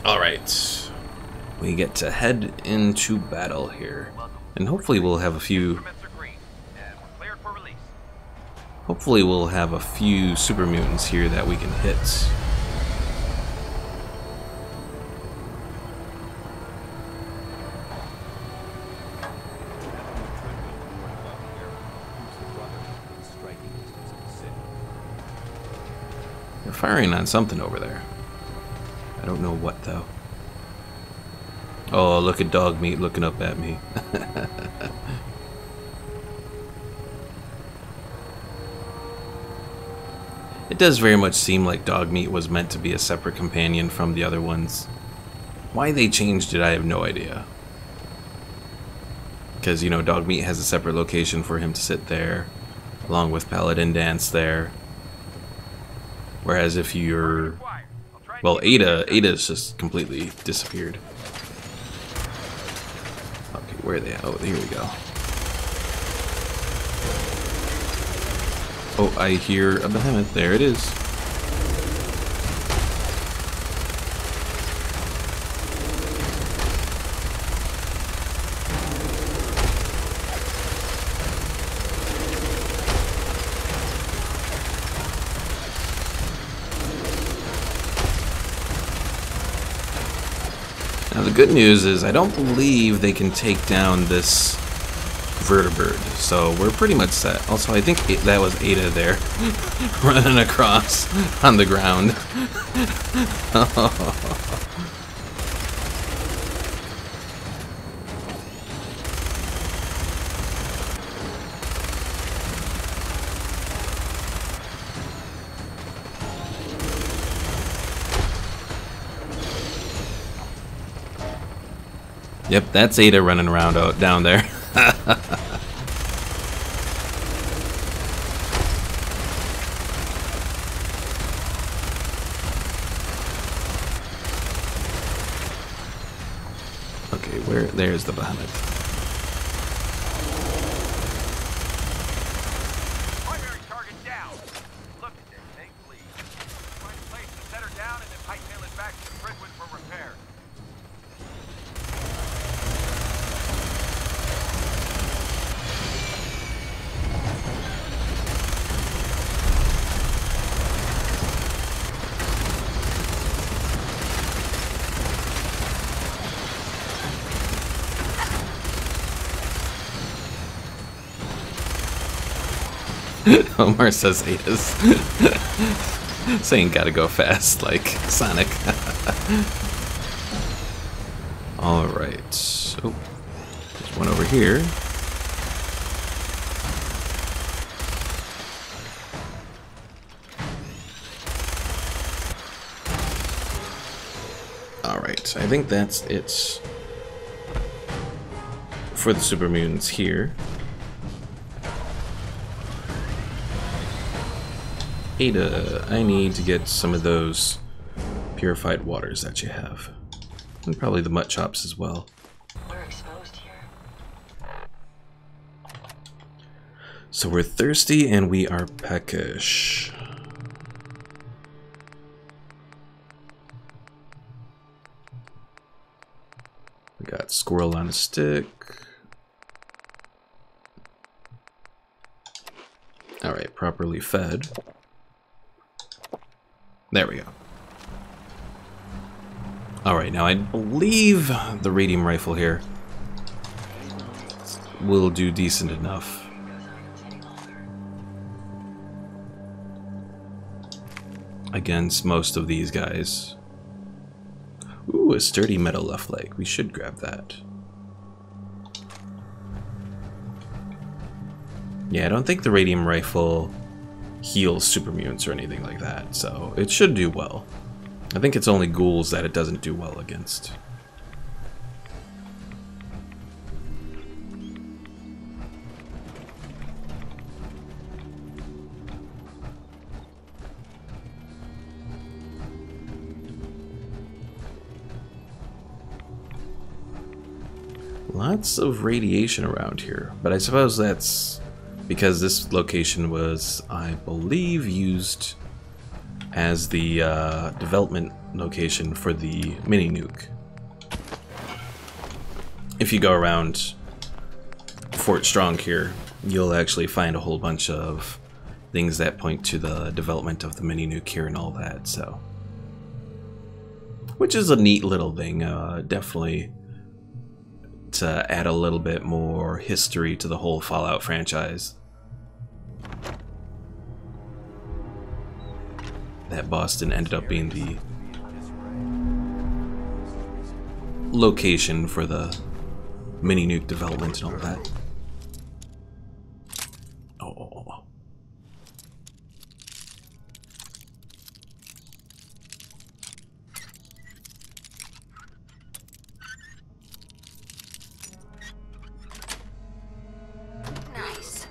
Alright. We get to head into battle here. And hopefully we'll have a few... Hopefully we'll have a few super mutants here that we can hit. They're firing on something over there. I don't know what though. Oh, look at Dog Meat looking up at me. It does very much seem like Dog Meat was meant to be a separate companion from the other ones. Why they changed it, I have no idea. Because, you know, Dog Meat has a separate location for him to sit there, along with Paladin Danse there. Whereas if you're... Well, Ada's just completely disappeared. Okay, where are they at? Oh, here we go. Oh, I hear a behemoth. There it is. Now the good news is I don't believe they can take down this vertibird, so we're pretty much set. Also, I think that was Ada there running across on the ground. Yep, that's Ada running around down there. Okay, there's the behemoth. Primary target down. Look at this thing, please. Find a place to set her down and then hightail it back to the Brentwood for repair. Omar says Ada's saying gotta go fast like Sonic. Alright. Oh, there's one over here. Alright, I think that's it for the super mutants here. Ada, I need to get some of those purified waters that you have. And probably the mutt chops as well. We're exposed here. So we're thirsty and we are peckish. We got squirrel on a stick. Alright, properly fed. There we go. Alright, now I believe the radium rifle here will do decent enough. Against most of these guys. Ooh, a sturdy metal left leg. We should grab that. Yeah, I don't think the radium rifle heals super mutants or anything like that, so it should do well. I think it's only ghouls that it doesn't do well against. Lots of radiation around here, but I suppose that's because this location was, I believe, used as the development location for the mini nuke. If you go around Fort Strong here, you'll actually find a whole bunch of things that point to the development of the mini nuke here and all that, so. Which is a neat little thing, definitely to add a little bit more history to the whole Fallout franchise. That Boston ended up being the location for the mini nuke development and all that. Oh. Nice.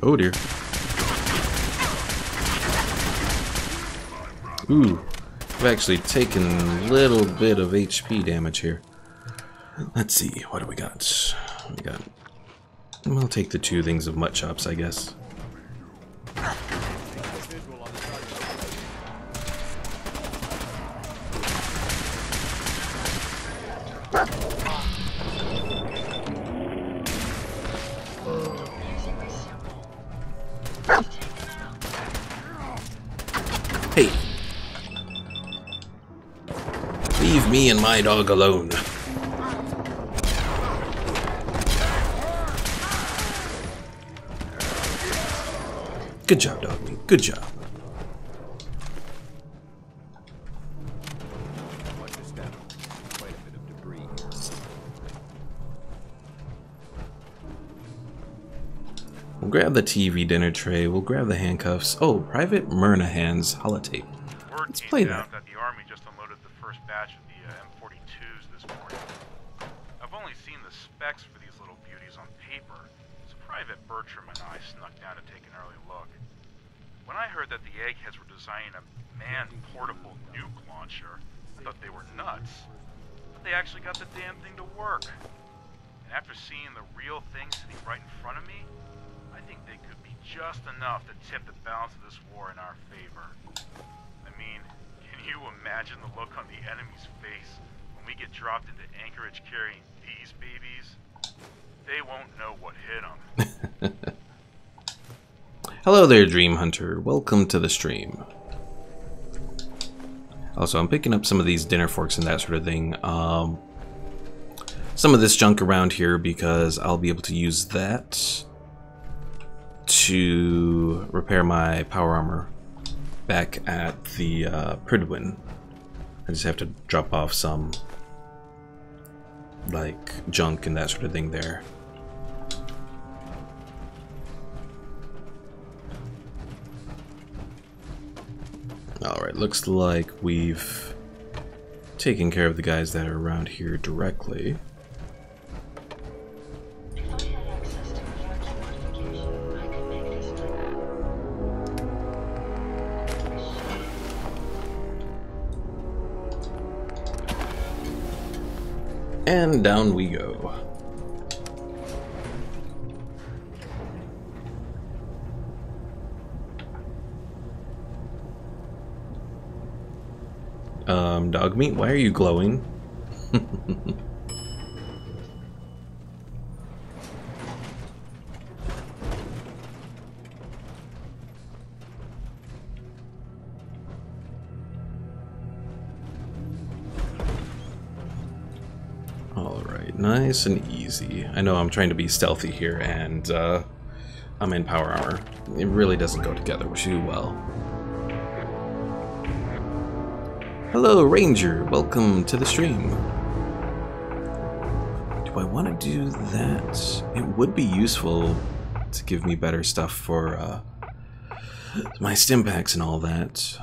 Oh dear. Ooh, I've actually taken a little bit of HP damage here. Let's see, what do we got? We'll take the 2 things of mutt chops, I guess. Hey! Leave me and my dog alone. Good job, dog. Good job. We'll grab the TV dinner tray. We'll grab the handcuffs. Oh, Private Murnahan's holotape. Let's play that. That the Army just unloaded the first batch of the M42s this morning. I've only seen the specs for these little beauties on paper, so Private Bertram and I snuck down to take an early look. When I heard that the Eggheads were designing a man-portable nuke launcher, I thought they were nuts. But they actually got the damn thing to work. And after seeing the real thing sitting right in front of me, I think they could be just enough to tip the balance of this war in our favor. I mean, can you imagine the look on the enemy's face when we get dropped into Anchorage carrying these babies? They won't know what hit them. Hello there, Dream Hunter. Welcome to the stream. Also, I'm picking up some of these dinner forks and that sort of thing. Some of this junk around here because I'll be able to use that to repair my power armor back at the Pridwin. I just have to drop off some like junk and that sort of thing there. Alright, looks like we've taken care of the guys that are around here directly. And down we go. Dog meat, why are you glowing? Alright, nice and easy. I know I'm trying to be stealthy here, and I'm in power armor. It really doesn't go together too well. Hello, Ranger. Welcome to the stream. Do I want to do that? It would be useful to give me better stuff for my stim packs and all that.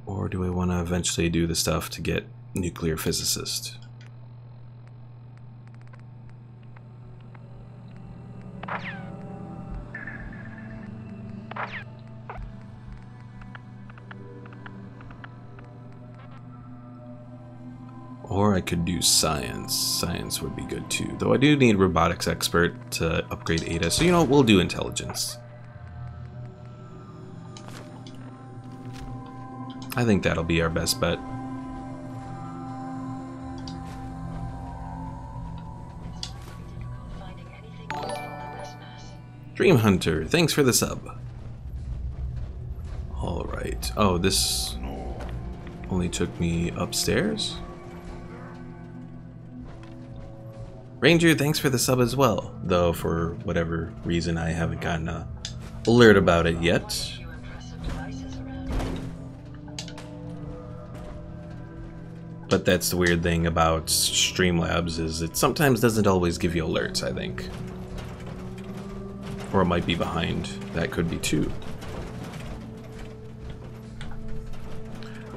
Or do I want to eventually do the stuff to get nuclear physicist? Or I could do science. Science would be good too. Though I do need robotics expert to upgrade Ada. So you know, we'll do intelligence. I think that'll be our best bet. Dream Hunter, thanks for the sub. Alright. Oh, this only took me upstairs? Ranger, thanks for the sub as well. Though, for whatever reason, I haven't gotten an alert about it yet. But that's the weird thing about Streamlabs, is it sometimes doesn't always give you alerts, I think. Or it might be behind. That could be too.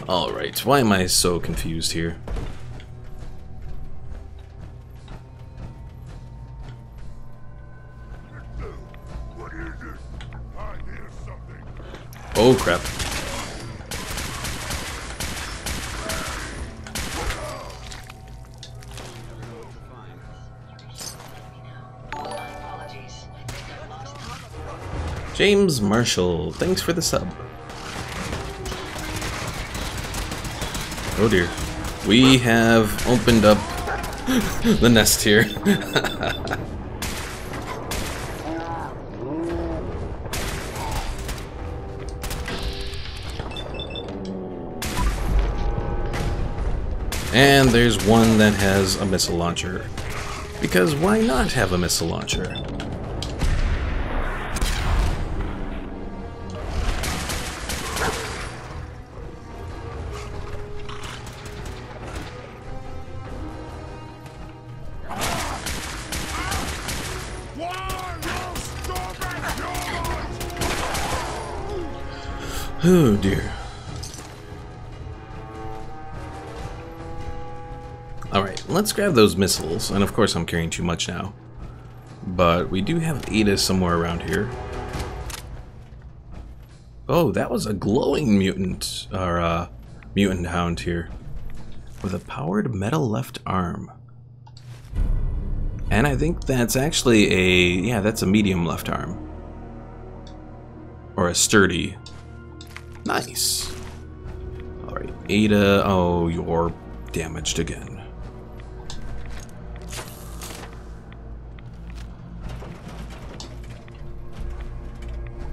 Alright, why am I so confused here? Oh crap. James Marshall, thanks for the sub. Oh dear. We have opened up the nest here. And there's one that has a missile launcher. Because why not have a missile launcher? Oh dear. Alright, let's grab those missiles, and of course I'm carrying too much now. But we do have Ada somewhere around here. Oh, that was a glowing mutant, or mutant hound here. With a powered metal left arm. And I think that's actually a, yeah, that's a medium left arm. Or a sturdy. Nice. Alright, Ada, oh, you're damaged again.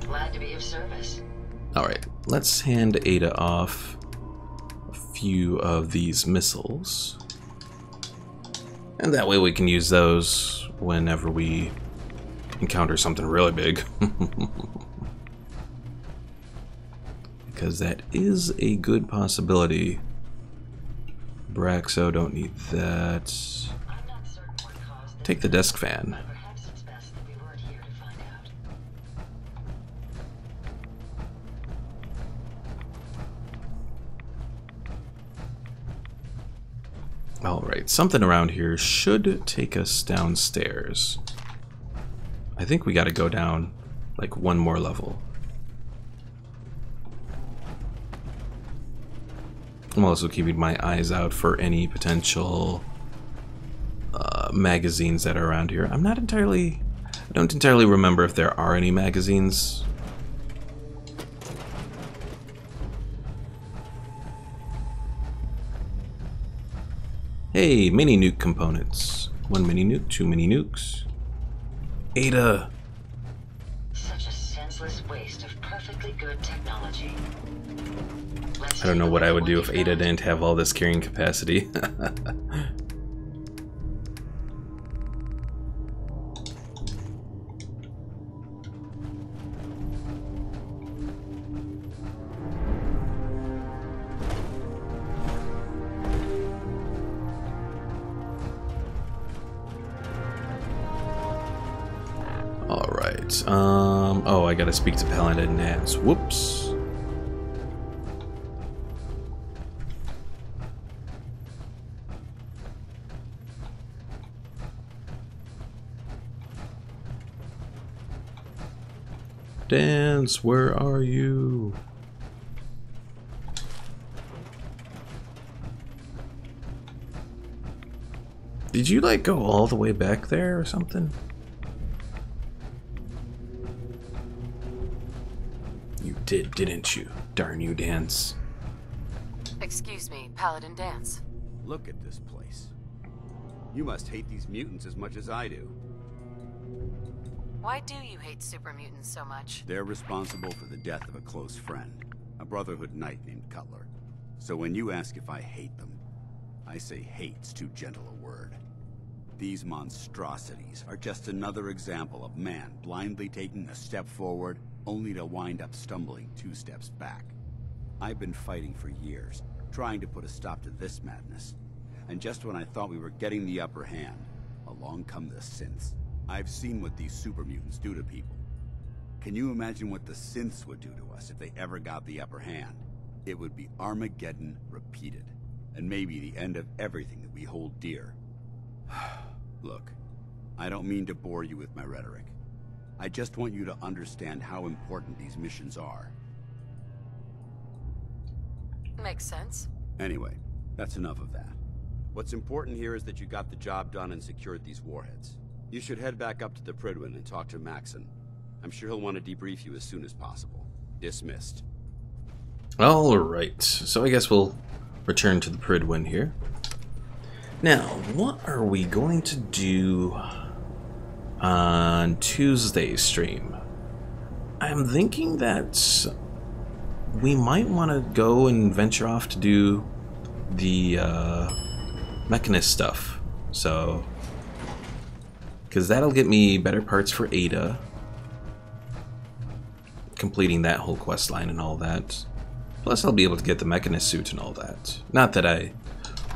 Glad to be of service. Alright, let's hand Ada off a few of these missiles. And that way we can use those whenever we encounter something really big. Because that is a good possibility. Braxo, don't need that. Take the desk fan. Alright, something around here should take us downstairs. I think we gotta go down like one more level. I'm also keeping my eyes out for any potential magazines that are around here. I don't entirely remember if there are any magazines. Hey, mini nuke components. One mini nuke, two mini nukes. Ada. Such a senseless waste of perfectly good technology. I don't know what I would do if Ada didn't have all this carrying capacity. Alright, oh, I gotta speak to Paladin Danse. Whoops. Danse, where are you? Did you, like, go all the way back there or something? You did, didn't you? Darn you, Danse. Excuse me, Paladin Danse. Look at this place. You must hate these mutants as much as I do. Why do you hate super mutants so much? They're responsible for the death of a close friend, a Brotherhood knight named Cutler. So when you ask if I hate them, I say hate's too gentle a word. These monstrosities are just another example of man blindly taking a step forward, only to wind up stumbling 2 steps back. I've been fighting for years, trying to put a stop to this madness. And just when I thought we were getting the upper hand, along come the synths. I've seen what these super mutants do to people. Can you imagine what the synths would do to us if they ever got the upper hand? It would be Armageddon repeated, and maybe the end of everything that we hold dear. Look, I don't mean to bore you with my rhetoric. I just want you to understand how important these missions are. Makes sense. Anyway, that's enough of that. What's important here is that you got the job done and secured these warheads. You should head back up to the Prydwen and talk to Maxon. I'm sure he'll want to debrief you as soon as possible. Dismissed. Alright, so I guess we'll return to the Prydwen here. Now, what are we going to do on Tuesday's stream? I'm thinking that we might want to go and venture off to do the Mechanist stuff. So, because that'll get me better parts for Ada, completing that whole quest line and all that. Plus I'll be able to get the Mechanist suit and all that. Not that I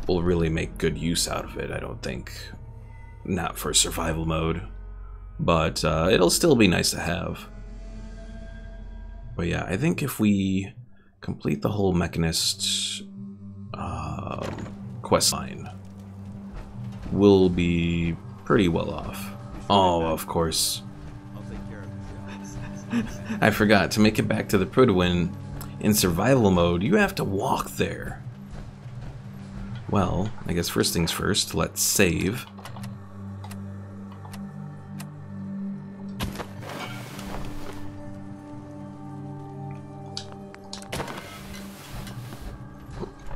will really make good use out of it, I don't think. Not for survival mode. But it'll still be nice to have. But yeah, I think if we complete the whole Mechanist quest line, we'll be pretty well off. Oh, of course. I forgot, to make it back to the Prydwen in survival mode, you have to walk there. Well, I guess first things first, let's save.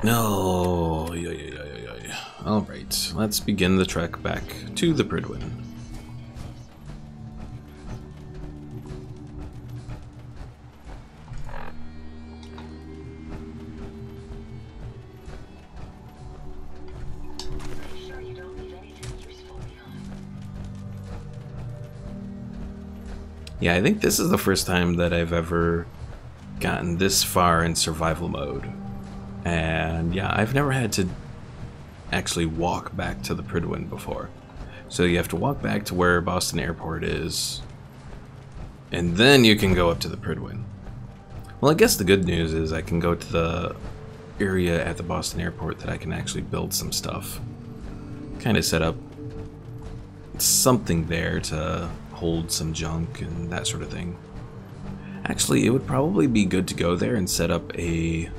No. Alright, let's begin the trek back to the Prydwen. Yeah, I think this is the first time that I've ever gotten this far in survival mode. And yeah, I've never had to actually walk back to the Prydwen before. So you have to walk back to where Boston Airport is, and then you can go up to the Prydwen. Well, I guess the good news is I can go to the area at the Boston Airport that I can actually build some stuff. Kind of set up something there to hold some junk and that sort of thing. Actually, it would probably be good to go there and set up a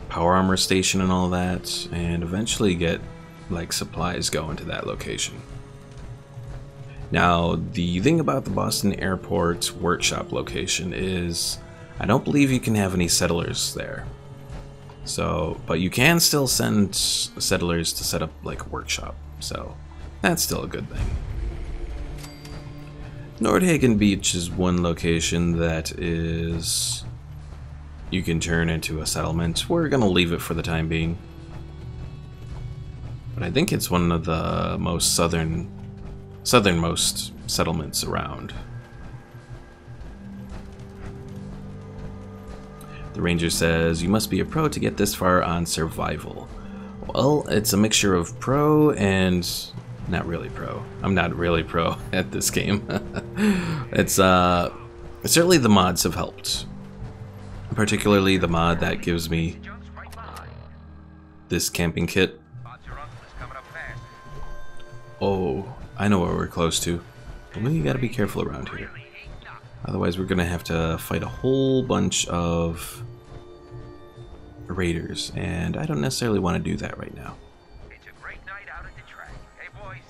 power armor station and all that, and eventually get like supplies going to that location. Now, the thing about the Boston Airport workshop location is I don't believe you can have any settlers there. So, but you can still send settlers to set up like a workshop, so that's still a good thing. Nordhagen Beach is one location that is you can turn into a settlement. We're gonna leave it for the time being. But I think it's one of the most southernmost settlements around. The ranger says, you must be a pro to get this far on survival. Well, it's a mixture of pro and not really pro. I'm not really pro at this game. It's certainly the mods have helped. Particularly the mod that gives me this camping kit. Oh, I know where we're close to. We gotta be careful around here. Otherwise we're gonna have to fight a whole bunch of raiders, and I don't necessarily want to do that right now. It's a great night out at the track. Hey, boys.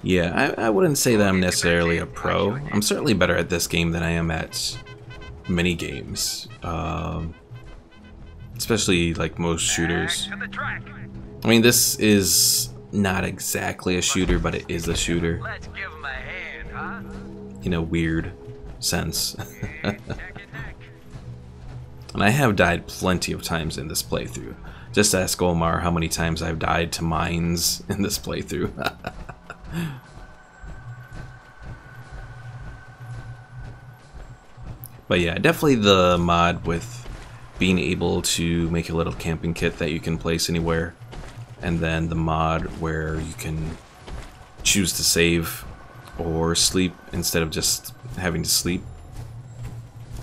Yeah, I wouldn't say that I'm necessarily a pro. I'm certainly better at this game than I am at many games. Especially like most shooters. I mean, this is not exactly a shooter, but it is a shooter. Let's give him a hand, huh? In a weird sense. And I have died plenty of times in this playthrough. Just ask Omar how many times I've died to mines in this playthrough. But yeah, definitely the mod with being able to make a little camping kit that you can place anywhere, and then the mod where you can choose to save or sleep instead of just having to sleep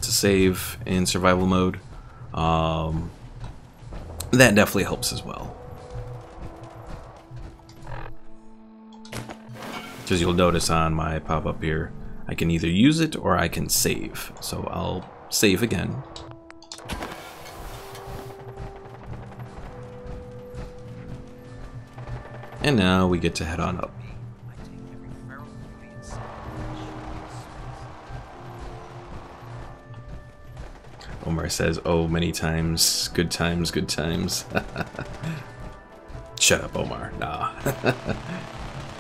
to save in survival mode. That definitely helps as well. Because you'll notice on my pop-up here, I can either use it or I can save. So I'll save again. And now we get to head on up. Omar says, oh, many times. Good times, good times. Shut up, Omar. Nah.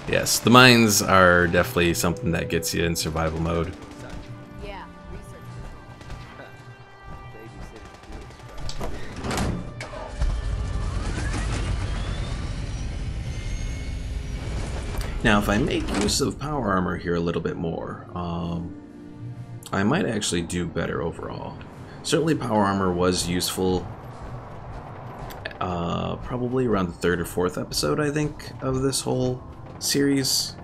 Yes, the mines are definitely something that gets you in survival mode. Yeah, Now, if I make use of power armor here a little bit more, I might actually do better overall. Certainly power armor was useful probably around the 3rd or 4th episode, I think, of this whole series.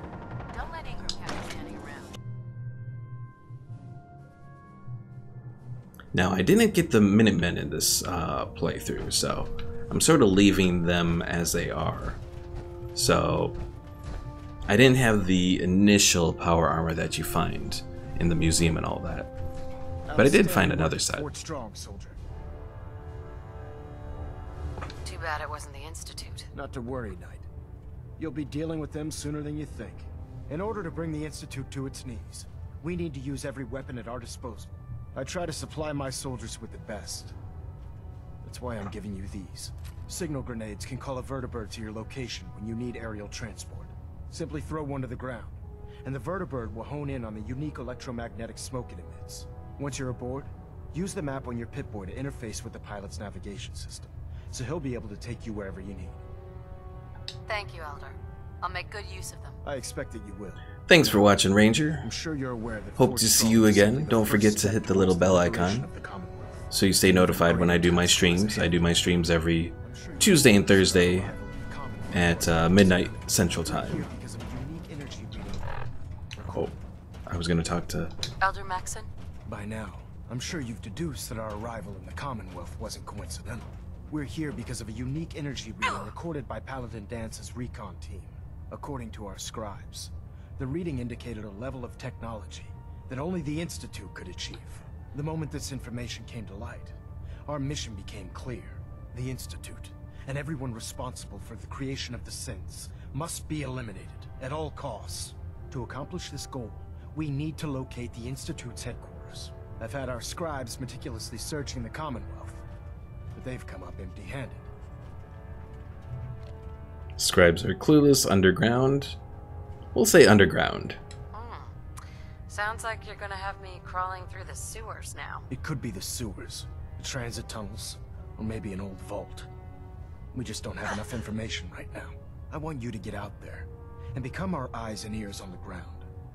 Now, I didn't get the Minutemen in this playthrough, so I'm sort of leaving them as they are. So I didn't have the initial power armor that you find in the museum and all that. But I did find another set. Strong, soldier. Too bad it wasn't the Institute. Not to worry, Knight. You'll be dealing with them sooner than you think. In order to bring the Institute to its knees, we need to use every weapon at our disposal. I try to supply my soldiers with the best. That's why I'm giving you these. Signal grenades can call a vertibird to your location when you need aerial transport. Simply throw one to the ground, and the vertibird will hone in on the unique electromagnetic smoke it emits. Once you're aboard, use the map on your Pip-Boy to interface with the pilot's navigation system, so he'll be able to take you wherever you need. Thank you, Elder. I'll make good use of them. I expect that you will. Thanks for watching, Ranger. I'm sure you're aware that hope to see you again. Don't forget to hit the little bell icon so you stay notified when I do my streams. I do my streams every Tuesday and Thursday at midnight Central Time. Oh, I was going to talk to Elder Maxon? By now, I'm sure you've deduced that our arrival in the Commonwealth wasn't coincidental. We're here because of a unique energy reading recorded by Paladin Danse's recon team. According to our scribes, the reading indicated a level of technology that only the Institute could achieve. The moment this information came to light, our mission became clear. The Institute, and everyone responsible for the creation of the synths, must be eliminated at all costs. To accomplish this goal, we need to locate the Institute's headquarters. I've had our scribes meticulously searching the Commonwealth, but they've come up empty-handed. Scribes are clueless, underground. We'll say underground. Sounds like you're gonna have me crawling through the sewers now. It could be the sewers, the transit tunnels, or maybe an old vault. We just don't have enough information right now. I want you to get out there and become our eyes and ears on the ground.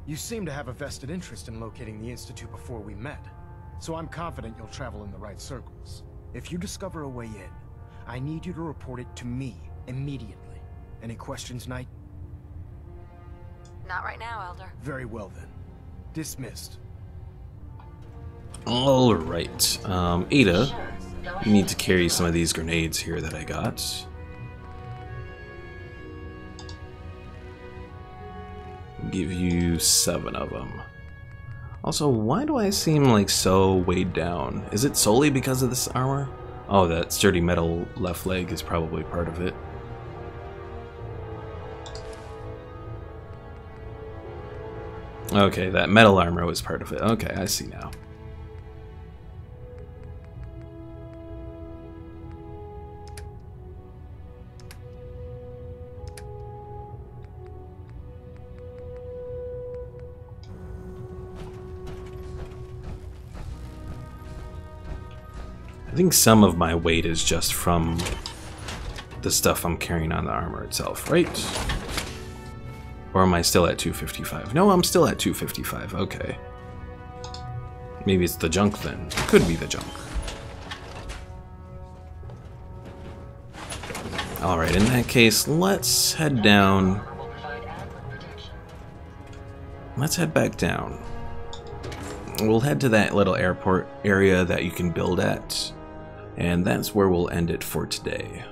You seem to have a vested interest in locating the Institute before we met, so I'm confident you'll travel in the right circles. If you discover a way in, I need you to report it to me immediately. Any questions, Knight? Not right now, Elder. Very well then. Dismissed. Alright, Ada, you need to carry some of these grenades here that I got. Give you 7 of them. Also, why do I seem like so weighed down? Is it solely because of this armor? Oh, that sturdy metal left leg is probably part of it. Okay, that metal armor was part of it. Okay, I see now. I think some of my weight is just from the stuff I'm carrying on the armor itself, right? Or am I still at 255? No, I'm still at 255. Okay. Maybe it's the junk then. Could be the junk. Alright, in that case, let's head down. Let's head back down. We'll head to that little airport area that you can build at. And that's where we'll end it for today.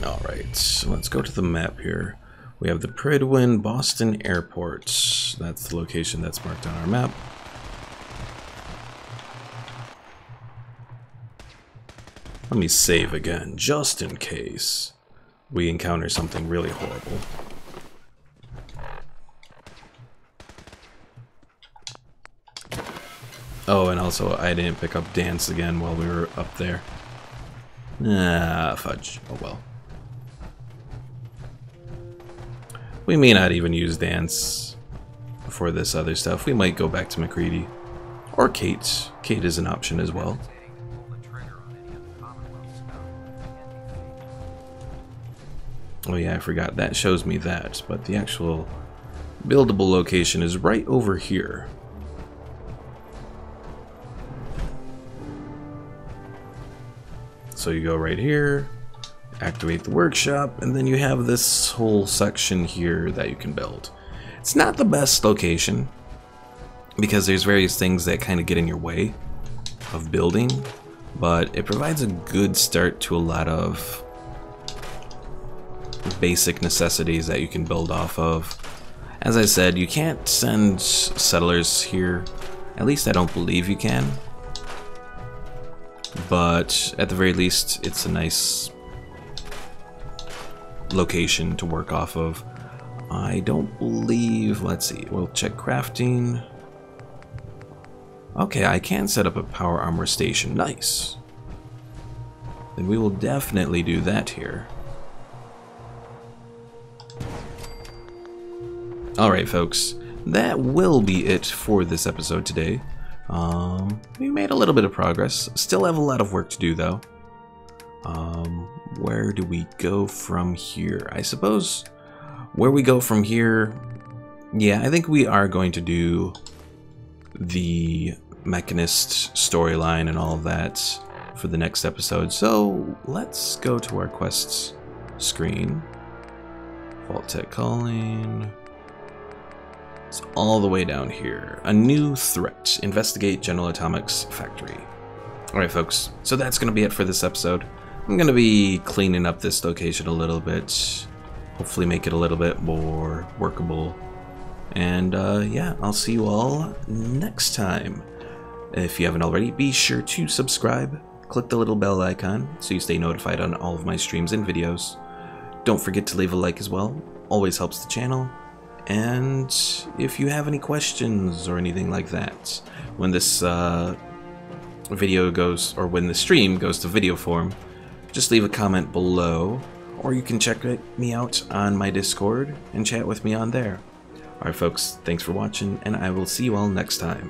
Alright, so let's go to the map here. We have the Prydwen Boston Airport. That's the location that's marked on our map. Let me save again, just in case we encounter something really horrible. Oh, and also I didn't pick up Danse again while we were up there. Ah, fudge. Oh well. We may not even use Danse for this other stuff. We might go back to McCready. Or Kate. Kate is an option as well. Oh yeah, I forgot. That shows me that, but the actual buildable location is right over here. So you go right here, activate the workshop, and then you have this whole section here that you can build. It's not the best location, because there's various things that kind of get in your way of building, but it provides a good start to a lot of basic necessities that you can build off of. As I said, you can't send settlers here. At least I don't believe you can. But at the very least, it's a nice location to work off of. I don't believe... Let's see. We'll check crafting. Okay, I can set up a power armor station. Nice. Then we will definitely do that here. Alright folks, that will be it for this episode today. We made a little bit of progress. Still have a lot of work to do though. Where do we go from here? I suppose where we go from here... Yeah, I think we are going to do the Mechanist storyline and all of that for the next episode. So let's go to our quests screen. Vault Tech calling... It's all the way down here. A new threat. Investigate General Atomics factory. Alright folks, so that's going to be it for this episode. I'm going to be cleaning up this location a little bit. Hopefully make it a little bit more workable. And yeah, I'll see you all next time. If you haven't already, be sure to subscribe. Click the little bell icon so you stay notified on all of my streams and videos. Don't forget to leave a like as well. Always helps the channel. And if you have any questions or anything like that, when this video goes, or when the stream goes to video form, just leave a comment below, or you can check me out on my Discord and chat with me on there. Alright folks, thanks for watching, and I will see you all next time.